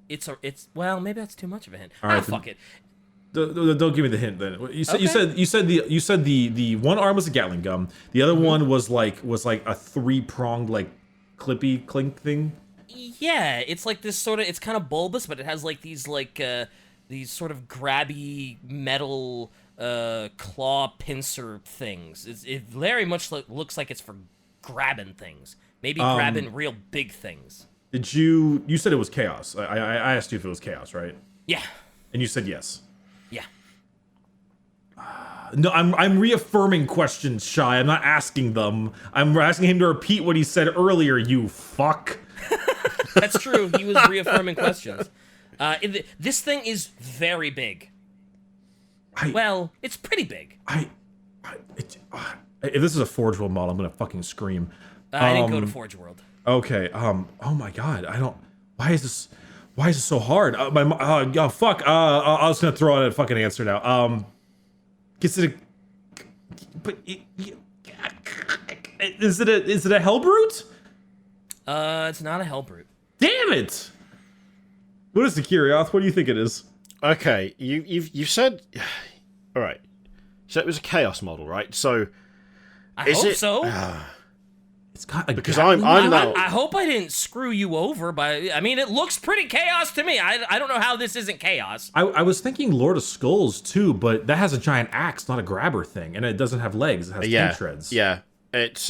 It's well, maybe that's too much of a hint. All right, fuck it. Don't give me the hint then. You said Okay. you said the one arm was a Gatling gun. The other one was like a 3-pronged like clippy clink thing. Yeah, it's like this sort of. It's kind of bulbous, but it has like these sort of grabby metal claw pincer things. It very much looks like it's for grabbing things. Maybe grabbing real big things. Did you said it was chaos? I asked you if it was chaos, right? Yeah. And you said yes. Yeah. No, I'm reaffirming questions, Shy. I'm not asking them. I'm asking him to repeat what he said earlier, you fuck. That's true. He was reaffirming questions. This thing is very big. Well, it's pretty big. If this is a Forge World model, I'm gonna fucking scream. I didn't go to Forge World. Okay. Oh my god. I don't. Why is this so hard? Fuck. I was gonna throw out a fucking answer now. Is it a Hellbrute? It's not a Hellbrute. Damn it! What is the Kirioth? What do you think it is? Okay, you said, all right. So it was a Chaos model, right? So I hope so. It's got a because I'm now. I hope I didn't screw you over by. I mean, it looks pretty chaos to me. I don't know how this isn't chaos. I was thinking Lord of Skulls too, but that has a giant axe, not a grabber thing, and it doesn't have legs. It has Yeah, ten shreds. yeah. It's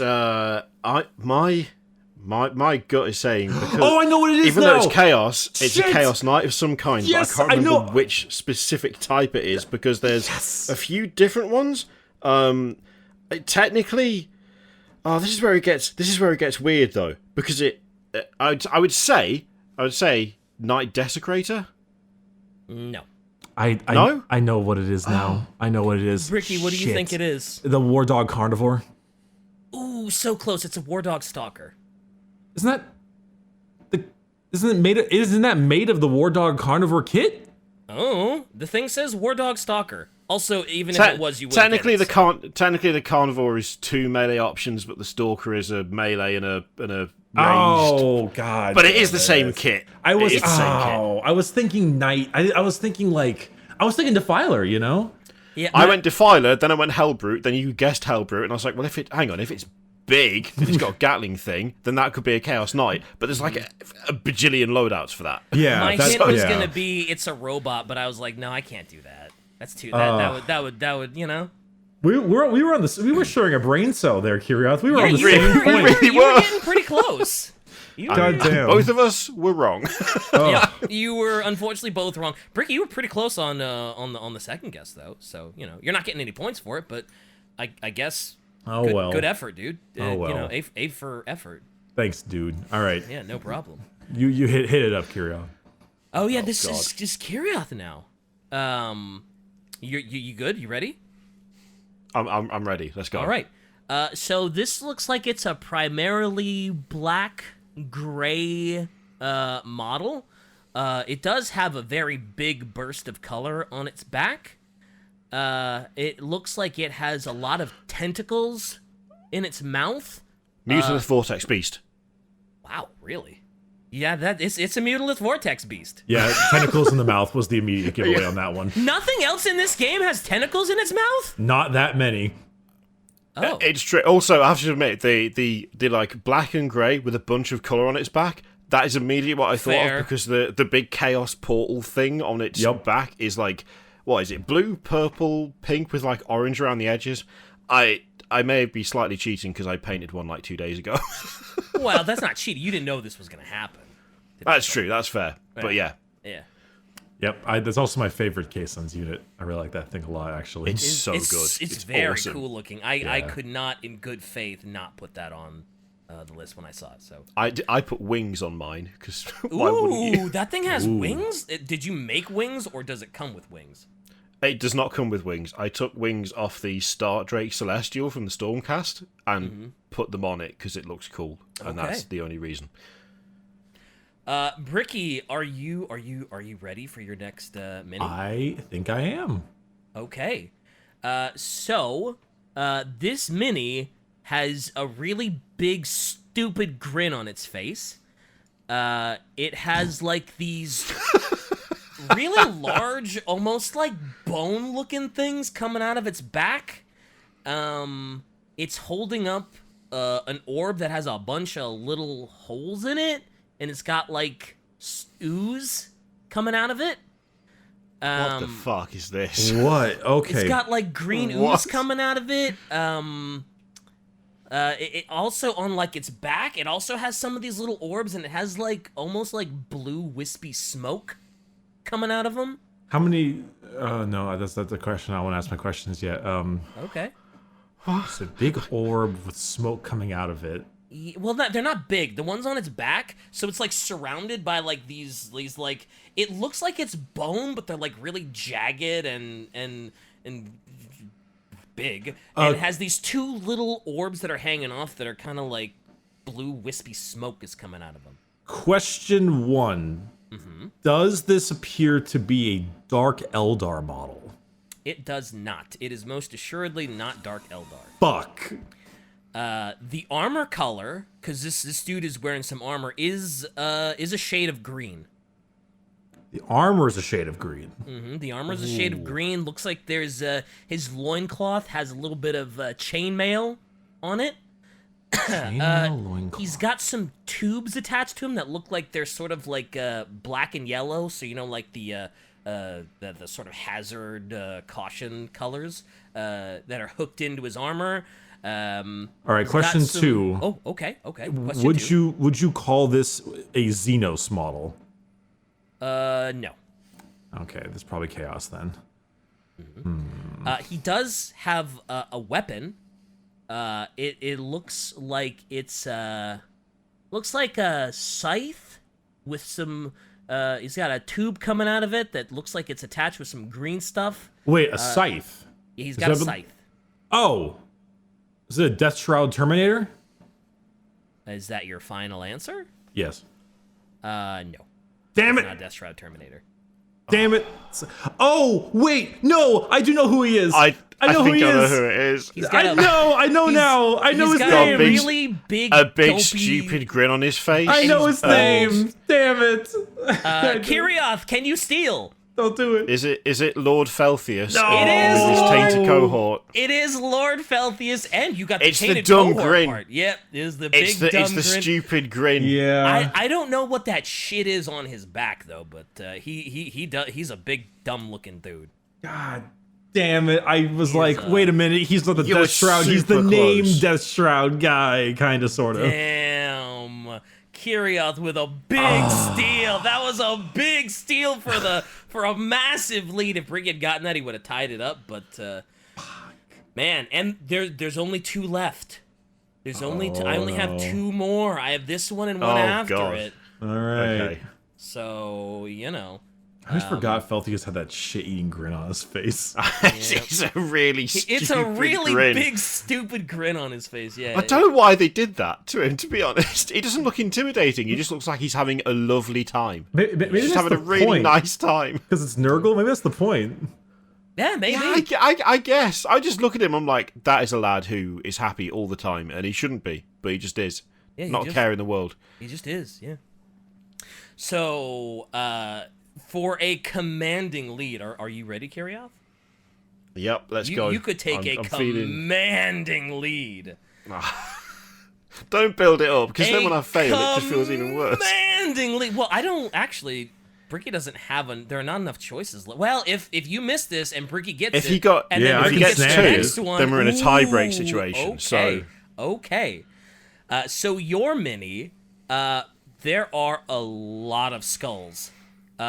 my gut is saying because Oh, I know what it is even now! though it's chaos, it's Shit! a chaos knight of some kind. Yes, but I can't I remember know. which specific type it is because there's Yes. a few different ones. Technically, this is where it gets weird though because I would say Knight Desecrator. No. No? I know what it is now. I know what it is. Ricky, what do you Shit. think it is? The War Dog Carnivore. Ooh, so close. It's a War Dog Stalker. Isn't that made of the War Dog Carnivore kit? Oh, the thing says War Dog Stalker. Also, even if it was, you wouldn't technically get it. technically the carnivore is 2 melee options, but the stalker is a melee and a ranged. Oh god! But it is the same kit. I was It is the same kit. I was thinking Knight. I was thinking Defiler. You know? Yeah, I went Defiler, then I went Hellbrute, then you guessed Hellbrute, and I was like, well, if it's big, and it's got a Gatling thing, then that could be a Chaos Knight. But there's like a bajillion loadouts for that. Yeah. my hint was gonna be it's a robot, but I was like, no, I can't do that. That's too. That would you know. We were on this. We were sharing a brain cell there, Kirioth. We were on the you same were, point. you were getting pretty close. God damn. Both of us were wrong. Yeah, you were unfortunately both wrong. Bricky, you were pretty close on the second guess though, so you know you're not getting any points for it, but I guess. Oh well. Good effort, dude. Oh well. You know, A for effort. Thanks, dude. All right. Yeah, no problem. You hit it up, Kirioth. Oh yeah, this is just Kirioth now. You good? You ready? I'm ready. Let's go. All right. So this looks like it's a primarily black-gray model. It does have a very big burst of color on its back. It looks like it has a lot of tentacles in its mouth. Mutalith Vortex Beast. Wow, really? Yeah, it's a Mutalith Vortex Beast. Yeah, tentacles in the mouth was the immediate giveaway on that one. Nothing else in this game has tentacles in its mouth? Not that many. Oh. It's true. Also, I have to admit, the like black and grey with a bunch of colour on its back, that is immediately what I thought Fair. of because the big chaos portal thing on its back is like, what is it? Blue, purple, pink with like orange around the edges. I may be slightly cheating because I painted one like 2 days ago. Well, that's not cheating. You didn't know this was going to happen. That's true. That's fair. But yeah. Yeah. Yep, that's also my favorite K-Suns unit. I really like that thing a lot, actually. It's so good. It's very awesome. cool looking. I could not, in good faith, not put that on the list when I saw it. So I put wings on mine because why wouldn't you? Ooh, that thing has wings? Did you make wings, or does it come with wings? It does not come with wings. I took wings off the Star Drake Celestial from the Stormcast and put them on it because it looks cool, and that's the only reason. Bricky, are you ready for your next mini? I think I am. Okay. So this mini has a really big, stupid grin on its face. It has like these really large, almost like bone-looking things coming out of its back. It's holding up an orb that has a bunch of little holes in it, and it's got like ooze coming out out What the fuck is this? What? Okay. It's got like green ooze coming out of it. It also on like its back, it also has some of these little orbs, and it has like almost like blue wispy smoke coming out of them. How many? No, that's not the question. I won't ask my questions yet. Okay. It's a big orb with smoke coming out of it. Well, they're not big. The one's on its back, so it's like surrounded by like these like it looks like it's bone, but they're like really jagged and big. And it has these two little orbs that are hanging off that are kind of like blue wispy smoke is coming out of them. Question 1. Does this appear to be a Dark Eldar model? It does not. It is most assuredly not Dark Eldar. Fuck. The armor color, because this dude is wearing some armor, is a shade of green. The armor is a shade of green. The armor is a shade of green. Looks like there's his loincloth has a little bit of chainmail on it. He's got some tubes attached to him that look like they're sort of like black and yellow. So like the sort of hazard caution colors that are hooked into his armor. All right, question 2. Oh, okay. Question Would you call this a Xenos model? No. Okay, that's probably Chaos then. He does have a weapon. It looks like it's looks like a scythe with some. He's got a tube coming out of it that looks like it's attached with some green stuff. Wait, a scythe? He's got a scythe. Oh, is it a Death Shroud Terminator? Is that your final answer? Yes. No. Damn It's it! not Death Shroud Terminator. Damn it! Oh wait, no! I do know who he is. I know who think he I know is. who it is. I know now. I know his He's got name. a really big, A big dopey... stupid grin on his face. I know his name. Damn it! Kirioth, can you steal? Don't do it. Is it Lord Felthius? No! It is with his Lord- tainted cohort. It is Lord Felthius, and you got the It's the tainted dumb cohort grin. part. Yep, it is the big It's dumb the grin. stupid grin. Yeah. I don't know what that shit is on his back though, but he's a big dumb looking dude. God damn it! I was like, a- wait a minute. He's not the You were Death Shroud. He's the super name close. Death Shroud guy, kind of, sort of. Damn, Kirioth with a big steal. That was a big steal for a massive lead. If Bricky had gotten that, he would have tied it up. But man, and there's only 2 left. There's only two, I only have 2 more. I have this one and one Oh, after God. it. All right. Okay. So I just forgot Felthius had that shit-eating grin on his face. It's a really stupid it's a really grin. big stupid grin on his face. Yeah. I don't know why they did that to him, to be honest. He doesn't look intimidating. He just looks like he's having a lovely time. Maybe He's just that's having the a really point. nice time. Because it's Nurgle. Maybe that's the point. Yeah, maybe. Yeah, I guess. I just look at him, I'm like, that is a lad who is happy all the time, and he shouldn't be, but he just is. Yeah, he Not a just- care in the world. He just is, yeah. So, for a commanding lead, are you ready, Kirioth? Yep, let's go. You could take I'm a feeling... commanding lead. Don't build it up, because then when I fail, it just feels even worse. Commanding lead. Well, I don't actually... Bricky doesn't have there are not enough choices. Well, if you miss this and Bricky gets If it, he got, and yeah, then I Bricky can gets the snag it. next one, then we're in a tie-break ooh, situation. Okay, So okay. So your mini, there are a lot of skulls. His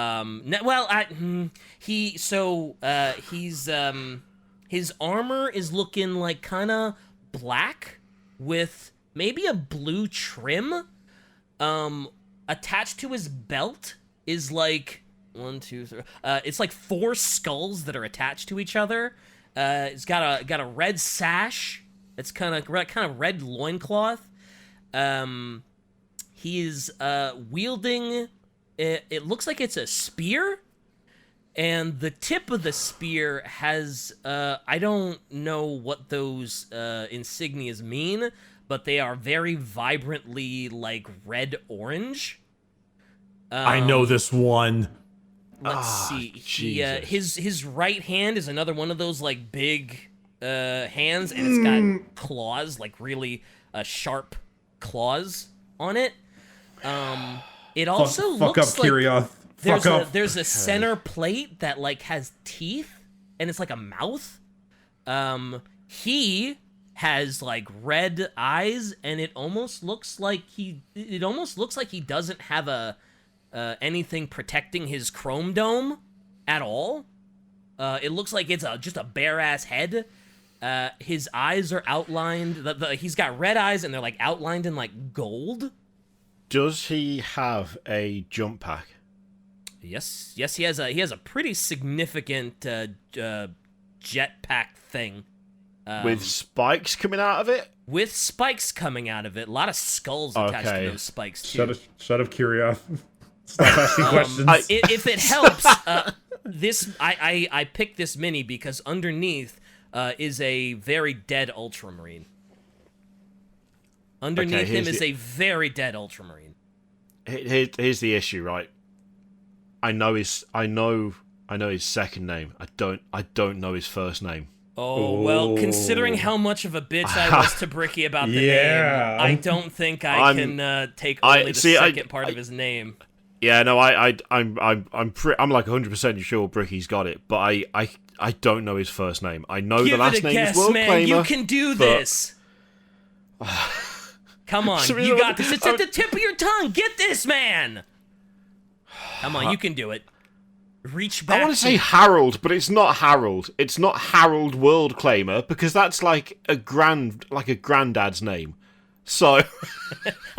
armor is looking like kind of black with maybe a blue trim. Attached to his belt is like 1, 2, 3. It's like 4 skulls that are attached to each other. It's got a red sash. It's kind of red loincloth. He is wielding. It looks like it's a spear, and the tip of the spear has. I don't know what those insignias mean, but they are very vibrantly like red orange. I know this one. Let's see. Jesus. His right hand is another one of those like big hands, and it's got claws, like really sharp claws on it. It also Fuck looks up, like Kirioth. Fuck up. there's a center plate that like has teeth, and it's like a mouth. He has like red eyes, and it almost looks like he doesn't have anything protecting his chrome dome. at all. It looks like it's just a bare-ass head. His eyes are outlined. He's got red eyes, and they're like outlined in like gold. Does he have a jump pack? Yes, he has a pretty significant jetpack thing. With spikes coming out of it? With spikes coming out of it. A lot of skulls attached to those spikes, too. Shut up, Kirioth. Stop asking questions. If it helps, I picked this mini because underneath is a very dead Ultramarine. Underneath him is a very dead Ultramarine. Here's the issue, right? I know his second name. I don't know his first name. Oh, well, considering how much of a bitch I was to Bricky about the name, I don't think I can take only the second part of his name. Yeah, no, I'm like 100% sure Bricky's got it, but I don't know his first name. I know the last name is World Claimer. You can do this. Come on, you got this. It's at the tip of your tongue. Get this, man. Come on, you can do it. Reach back. I want to say Harold, but it's not Harold. It's not Harold World Claimer because that's like a granddad's name. So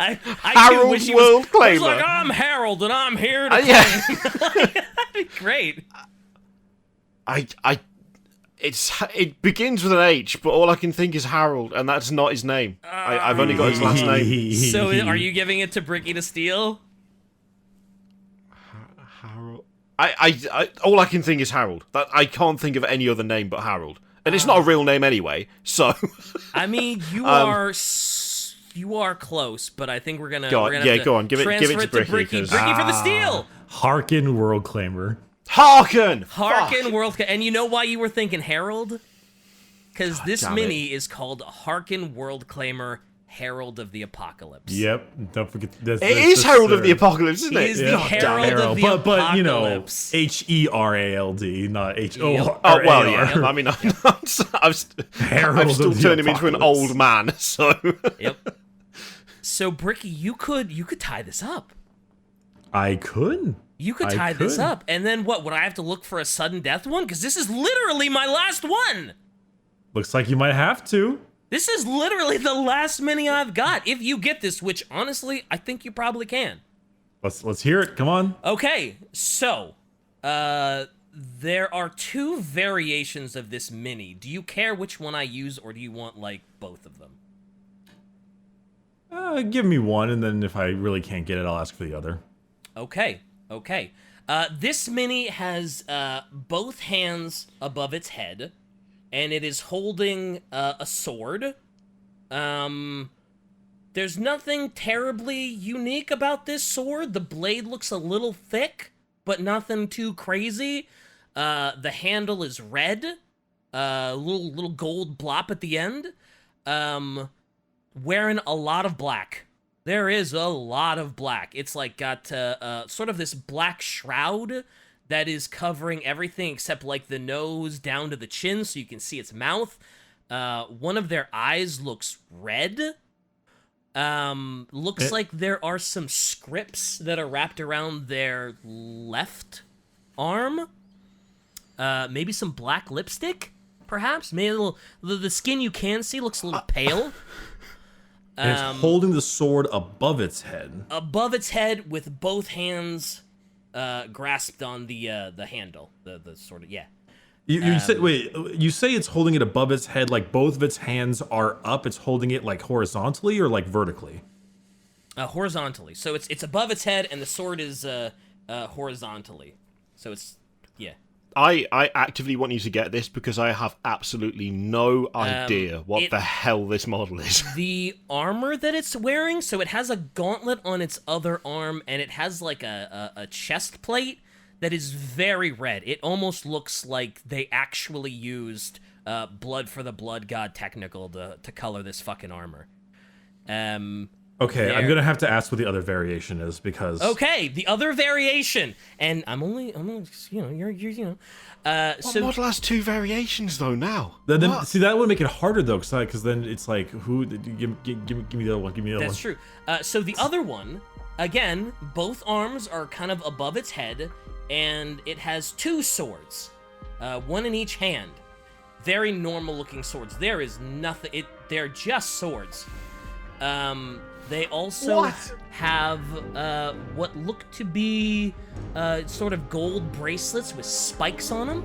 I Harold World Claimer. He's like, I'm Harold and I'm here to claim. That'd be great. It begins with an H, but all I can think is Harold, and that's not his name. I've only got his last name. So are you giving it to Bricky to steal? Harold. All I can think is Harold. I can't think of any other name but Harold, and it's not a real name anyway. So, I mean, you are close, but I think we're gonna go on. Give it to Bricky. Bricky for the steal. Harkin World Claimer. Harkin World. And you know why you were thinking Herald? Because this mini is called Harkin World Claimer. Herald of the Apocalypse. Yep, don't forget. It is Herald of the Apocalypse, isn't it? He is the Herald of the Apocalypse. But you know, Herald, not H-O-R-A-L. Oh well, yeah. I mean, I'm still turning him into an old man. So. Yep. So Bricky, you could tie this up. I could. You could tie this up, and then what? Would I have to look for a sudden death one? Because this is literally my last one. Looks like you might have to. This is literally the last mini I've got. If you get this, which honestly, I think you probably can. Let's hear it. Come on. Okay, so there are two variations of this mini. Do you care which one I use, or do you want like both of them? Give me one, and then if I really can't get it, I'll ask for the other. Okay. This mini has both hands above its head. And it is holding a sword. There's nothing terribly unique about this sword. The blade looks a little thick, but nothing too crazy. The handle is red. Little gold blop at the end. Wearing a lot of black. There is a lot of black. It's like got sort of this black shroud that is covering everything except like the nose down to the chin so you can see its mouth. One of their eyes looks red. Looks like there are some scripts that are wrapped around their left arm. Maybe some black lipstick, perhaps? Maybe a little, the skin you can see looks a little pale. And it's holding the sword above its head. Above its head with both hands grasped on the handle, the sort of, yeah. You say it's holding it above its head, like both of its hands are up. It's holding it like horizontally or like vertically. Horizontally. So it's above its head, and the sword is horizontally. So it's I actively want you to get this because I have absolutely no idea what the hell this model is. The armor that it's wearing, so it has a gauntlet on its other arm, and it has like a chest plate that is very red. It almost looks like they actually used Blood for the Blood God technical to color this fucking armor. Okay, I'm gonna have to ask what the other variation is because. Okay, the other variation, and I'm only you're What model has two variations though now? Then see that would make it harder though, because then it's like who give me the other one, give me the other one. That's true. So the other one, again, both arms are kind of above its head. and it has 2 swords, one in each hand. Very normal-looking swords. There is nothing. They're just swords. They also have what look to be sort of gold bracelets with spikes on them.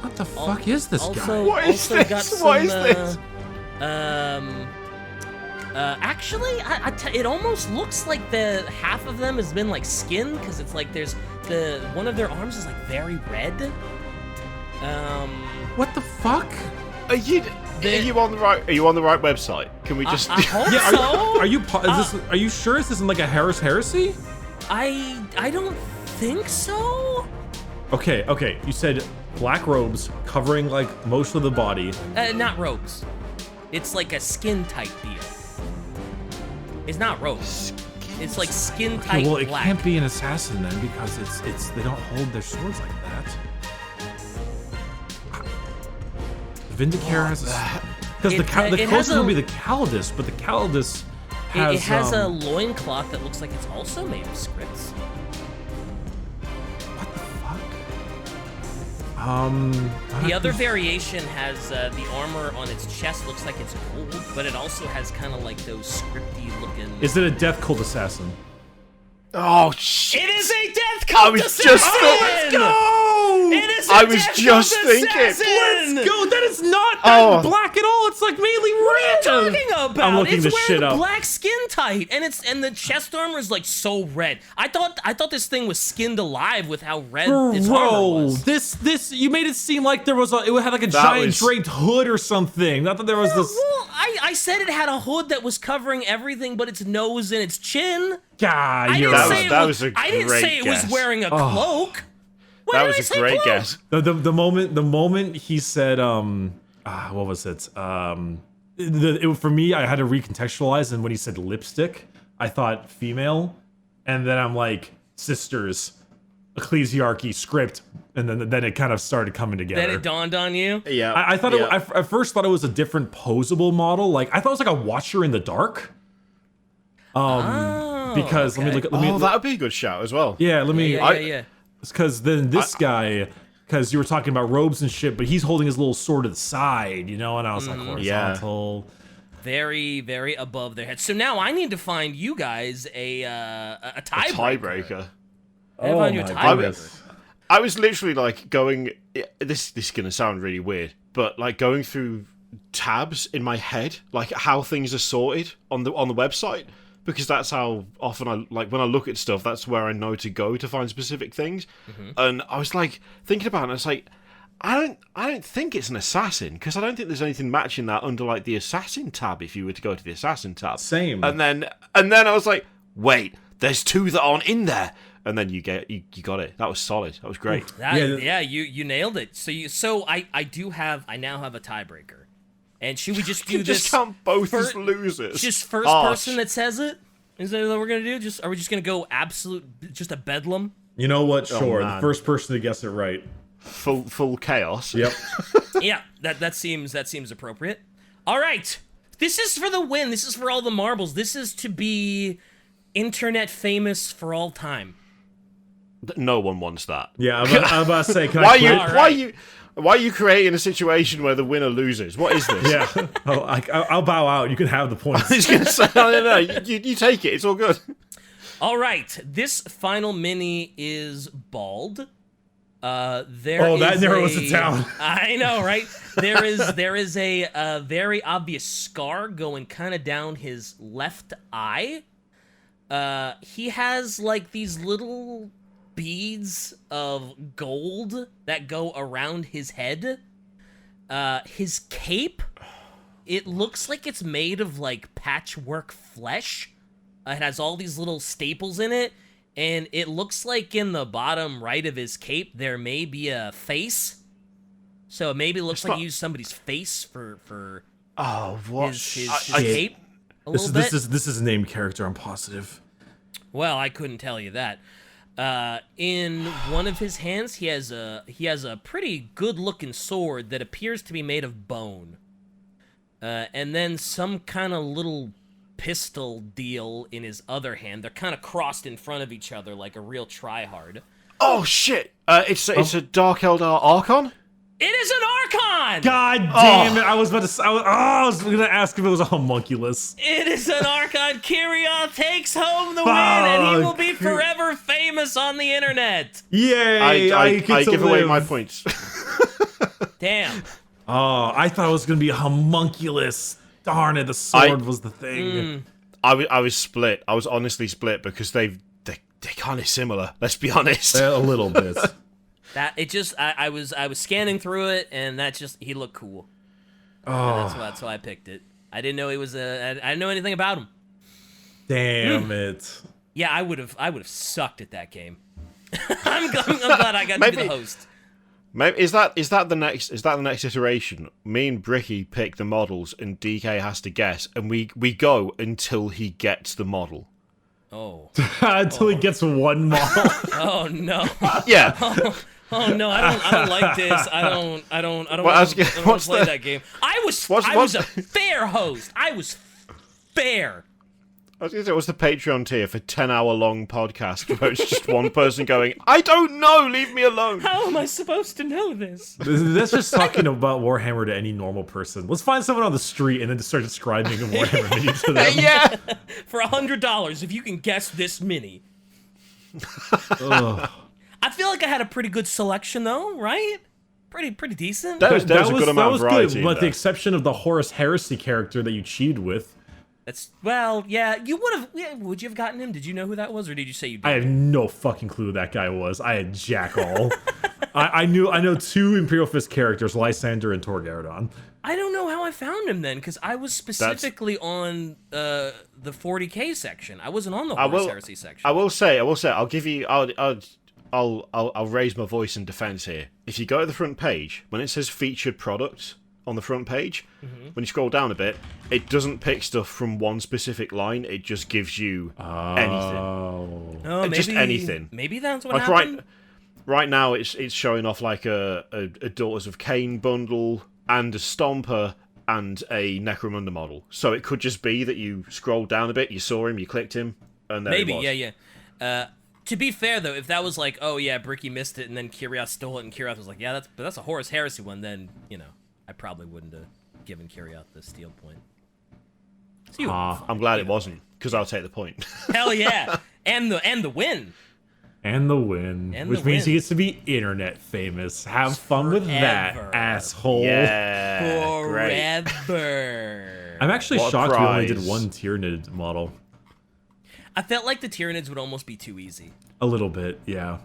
What the fuck is this guy? What is also this? got some, What is this? Actually, it almost looks like the half of them has been like skin, because it's like there's one of their arms is like very red. What the fuck? Are you on the right? Are you on the right website? Can we just? I hope Yeah, so. Are you sure this isn't like a Harris Heresy? I don't think so. Okay. You said black robes covering like most of the body. Not robes. It's like a skin tight deal. It's not robes. It's like skin tight Okay, well, it black. can't be an assassin then because it's they don't hold their swords like that. Vindicare has because the closest would be the Calidus, but the Calidus has It has a loincloth that looks like it's also made of scripts. what the fuck? The other variation has the armor on its chest looks like it's gold, but it also has kind of like those scripty looking. Is it a death cult assassin? Oh shit! It is a death cult I was assassin! just let's go. It is a I was death just cult thinking. assassin! Let's go. That is not that Oh. black at all. It's like mainly red. What are you talking about? I'm looking it's this wearing shit up. black skin tight, and the chest armor is like so red. I thought this thing was skinned alive with how red its armor Bro, was. this you made it seem like it had like a That giant was- draped hood or something. Not that there was this. Well, I said it had a hood that was covering everything but its nose and its chin. God, I you're didn't right. say That it was a I didn't great say it was guess. wearing a cloak. When That did I was say a great cloak? guess. The moment he said what was it? For me, I had to recontextualize, and when he said lipstick, I thought female, and then I'm like sisters, ecclesiarchy, script, and then it kind of started coming together. Then it dawned on you. Yeah. I thought I at first thought it was a different posable model. Like I thought it was like a Watcher in the Dark. Because let me look at that would be a good shout as well. let me Yeah. because then this guy, because you were talking about robes and shit, but he's holding his little sword to the side, and I was like horizontal. Very, very above their heads. So now I need to find you guys a tiebreaker. Tiebreaker. I need to find you a tiebreaker. I was literally like going. This is gonna sound really weird, but like going through tabs in my head, like how things are sorted on the website, because that's how often I like when I look at stuff. That's where I know to go to find specific things. And I was like thinking about it. It's like I don't think it's an assassin, because I don't think there's anything matching that under like the assassin tab. If you were to go to the assassin tab, Same. And then I was like, wait, there's 2 that aren't in there. And then you got it. That was solid. That was great. You nailed it. So I now have a tiebreaker. And should we just do You this? just count both as losers. Just first person that says it? Is that what we're gonna do? Are we just gonna go just a bedlam? You know what? Sure, the man. first person to guess it right. full chaos. Yep. Yeah, that seems appropriate. All right, this is for the win. This is for all the marbles. This is to be internet famous for all time. No one wants that. Yeah, I'm about to say, can Why I quit? why are you creating a situation where the winner loses? What is this? Yeah. I'll bow out. You can have the points. I was gonna say, no. You take it. It's all good. All right, this final mini is bald. That narrows it down. I know, right? There is a very obvious scar going kind of down his left eye. He has like these little beads of gold that go around his head. His cape, it looks like it's made of like patchwork flesh. It has all these little staples in it, and it looks like in the bottom right of his cape there may be a face. So it maybe looks like he used somebody's face for Oh, what? his cape a little bit. This is a named character. I'm positive. Well, I couldn't tell you that. In one of his hands, he has a pretty good-looking sword that appears to be made of bone. And then some kind of little pistol deal in his other hand. They're kind of crossed in front of each other like a real tryhard. Oh shit! It's a Dark Eldar Archon. It is an Archon! God damn it! I was about to. I was gonna ask if it was a homunculus. It is an Archon. Kirioth takes home the win, and he will be forever famous on the internet. Yay! I give away my points. Damn. Oh, I thought it was gonna be a homunculus. Darn it! The sword was the thing. I was split. I was honestly split because they're kind of similar. Let's be honest. A little bit. That it just I was scanning through it, and he looked cool. Oh, And that's why I picked it. I didn't know he was I didn't know anything about him. damn it! Yeah, I would have sucked at that game. I'm glad I got to be the host. Maybe is that the next iteration? Me and Bricky pick the models, and DK has to guess, and we go until he gets the model. Oh. Until he gets one model. Oh no. Yeah. Oh no, I don't like this. I don't Well, want to play that game. I was a fair host. I was fair. I was going to say, what's the Patreon tier for 10-hour-long podcast where it's just one person going, I don't know, leave me alone. How am I supposed to know this? That's just talking about Warhammer to any normal person. Let's find someone on the street and then just start describing a Warhammer mini to them. Yeah. For $100, if you can guess this mini. I feel like I had a pretty good selection, though, right? Pretty decent. There was a good amount of variety. Good, with the exception of the Horus Heresy character that you cheated with. Yeah, you would have. Yeah, would you have gotten him? Did you know who that was, or did you say you did? I have no fucking clue who that guy was. I had jack all. I know two Imperial Fist characters, Lysander and Torgaradon. I don't know how I found him then, because I was specifically on the 40k section. I wasn't on the Horus Heresy section. I will say, I'll give you, I'll raise my voice in defense here. If you go to the front page, when it says featured products on the front page, when you scroll down a bit, it doesn't pick stuff from one specific line. It just gives you anything. Oh, just anything. Maybe that's what like happened. Right now, it's showing off like a Daughters of Cain bundle and a Stomper and a Necromunda model. So it could just be that you scrolled down a bit, you saw him, you clicked him, and there he was. Yeah. To be fair, though, if that was like, oh yeah, Bricky missed it, and then Kirioth stole it, and Kirioth was like, yeah, that's a Horus Heresy one, then, I probably wouldn't have given Kirioth the steal point. So I'm glad it wasn't, because I'll take the point. Hell yeah. And the win. And the win. Which means he gets to be internet famous. Have fun with that, asshole. Yeah. Forever. I'm actually shocked we only did one Tyranid model. I felt like the Tyranids would almost be too easy. A little bit, yeah.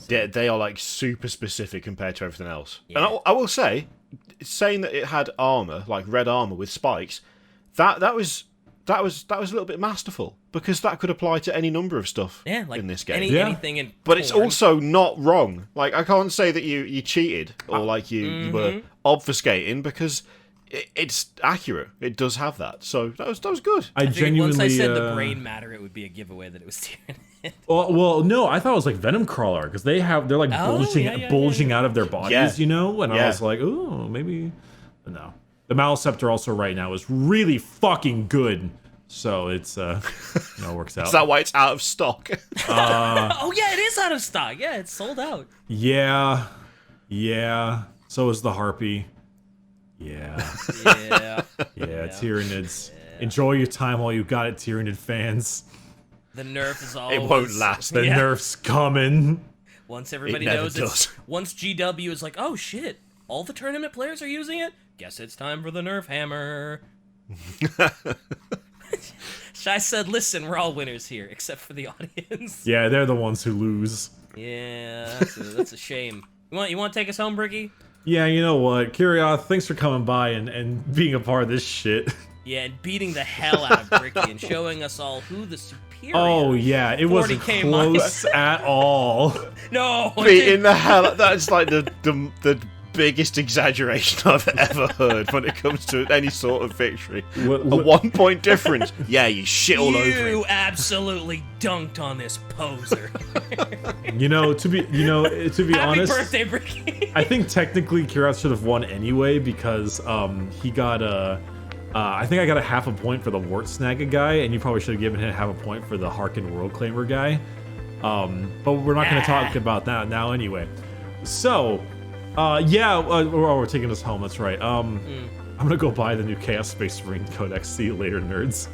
They are like super specific compared to everything else. Yeah. And I will say, saying that it had armor, like red armor with spikes, that was a little bit masterful, because that could apply to any number of stuff in this game. Anything in But it's also not wrong. Like, I can't say that you cheated or like you were obfuscating, because it's accurate. It does have that. So that was good. I genuinely. Once I said the brain matter, it would be a giveaway that it was Tyranid. Well, no, I thought it was like Venom Crawler, because they're like bulging out of their bodies, And I was like, ooh, maybe. But no, the Maliceptor also right now is really fucking good. So it's it works out. Is that why it's out of stock? Oh yeah, it is out of stock. Yeah, it's sold out. Yeah. So is the Harpy. Yeah, Tyranids. Yeah. Enjoy your time while you got it, Tyranid fans. The nerf is always... It won't last. The nerf's coming. Once everybody knows it. Once GW is like, oh shit, all the tournament players are using it? Guess it's time for the nerf hammer. Shai said, listen, we're all winners here, except for the audience. Yeah, they're the ones who lose. Yeah, that's a shame. You want to take us home, Bricky? Yeah, you know what? Kirioth, thanks for coming by and being a part of this shit. Yeah, and beating the hell out of Bricky and showing us all who the superior. Oh, yeah, it wasn't close at all. No! Beating the hell... That's like the biggest exaggeration I've ever heard when it comes to any sort of victory. A 1 point difference. Yeah, you shit all over him. You absolutely dunked on this poser. To be honest, Happy birthday, Bricky. I think technically Kirioth should have won anyway, because he got I think I got a half a point for the Wart Snagga guy, and you probably should have given him half a point for the Harkin World Claimer guy. But we're not going to talk about that now anyway. So, we're taking us home, that's right. I'm going to go buy the new Chaos Space Marine Codex. See you later, nerds.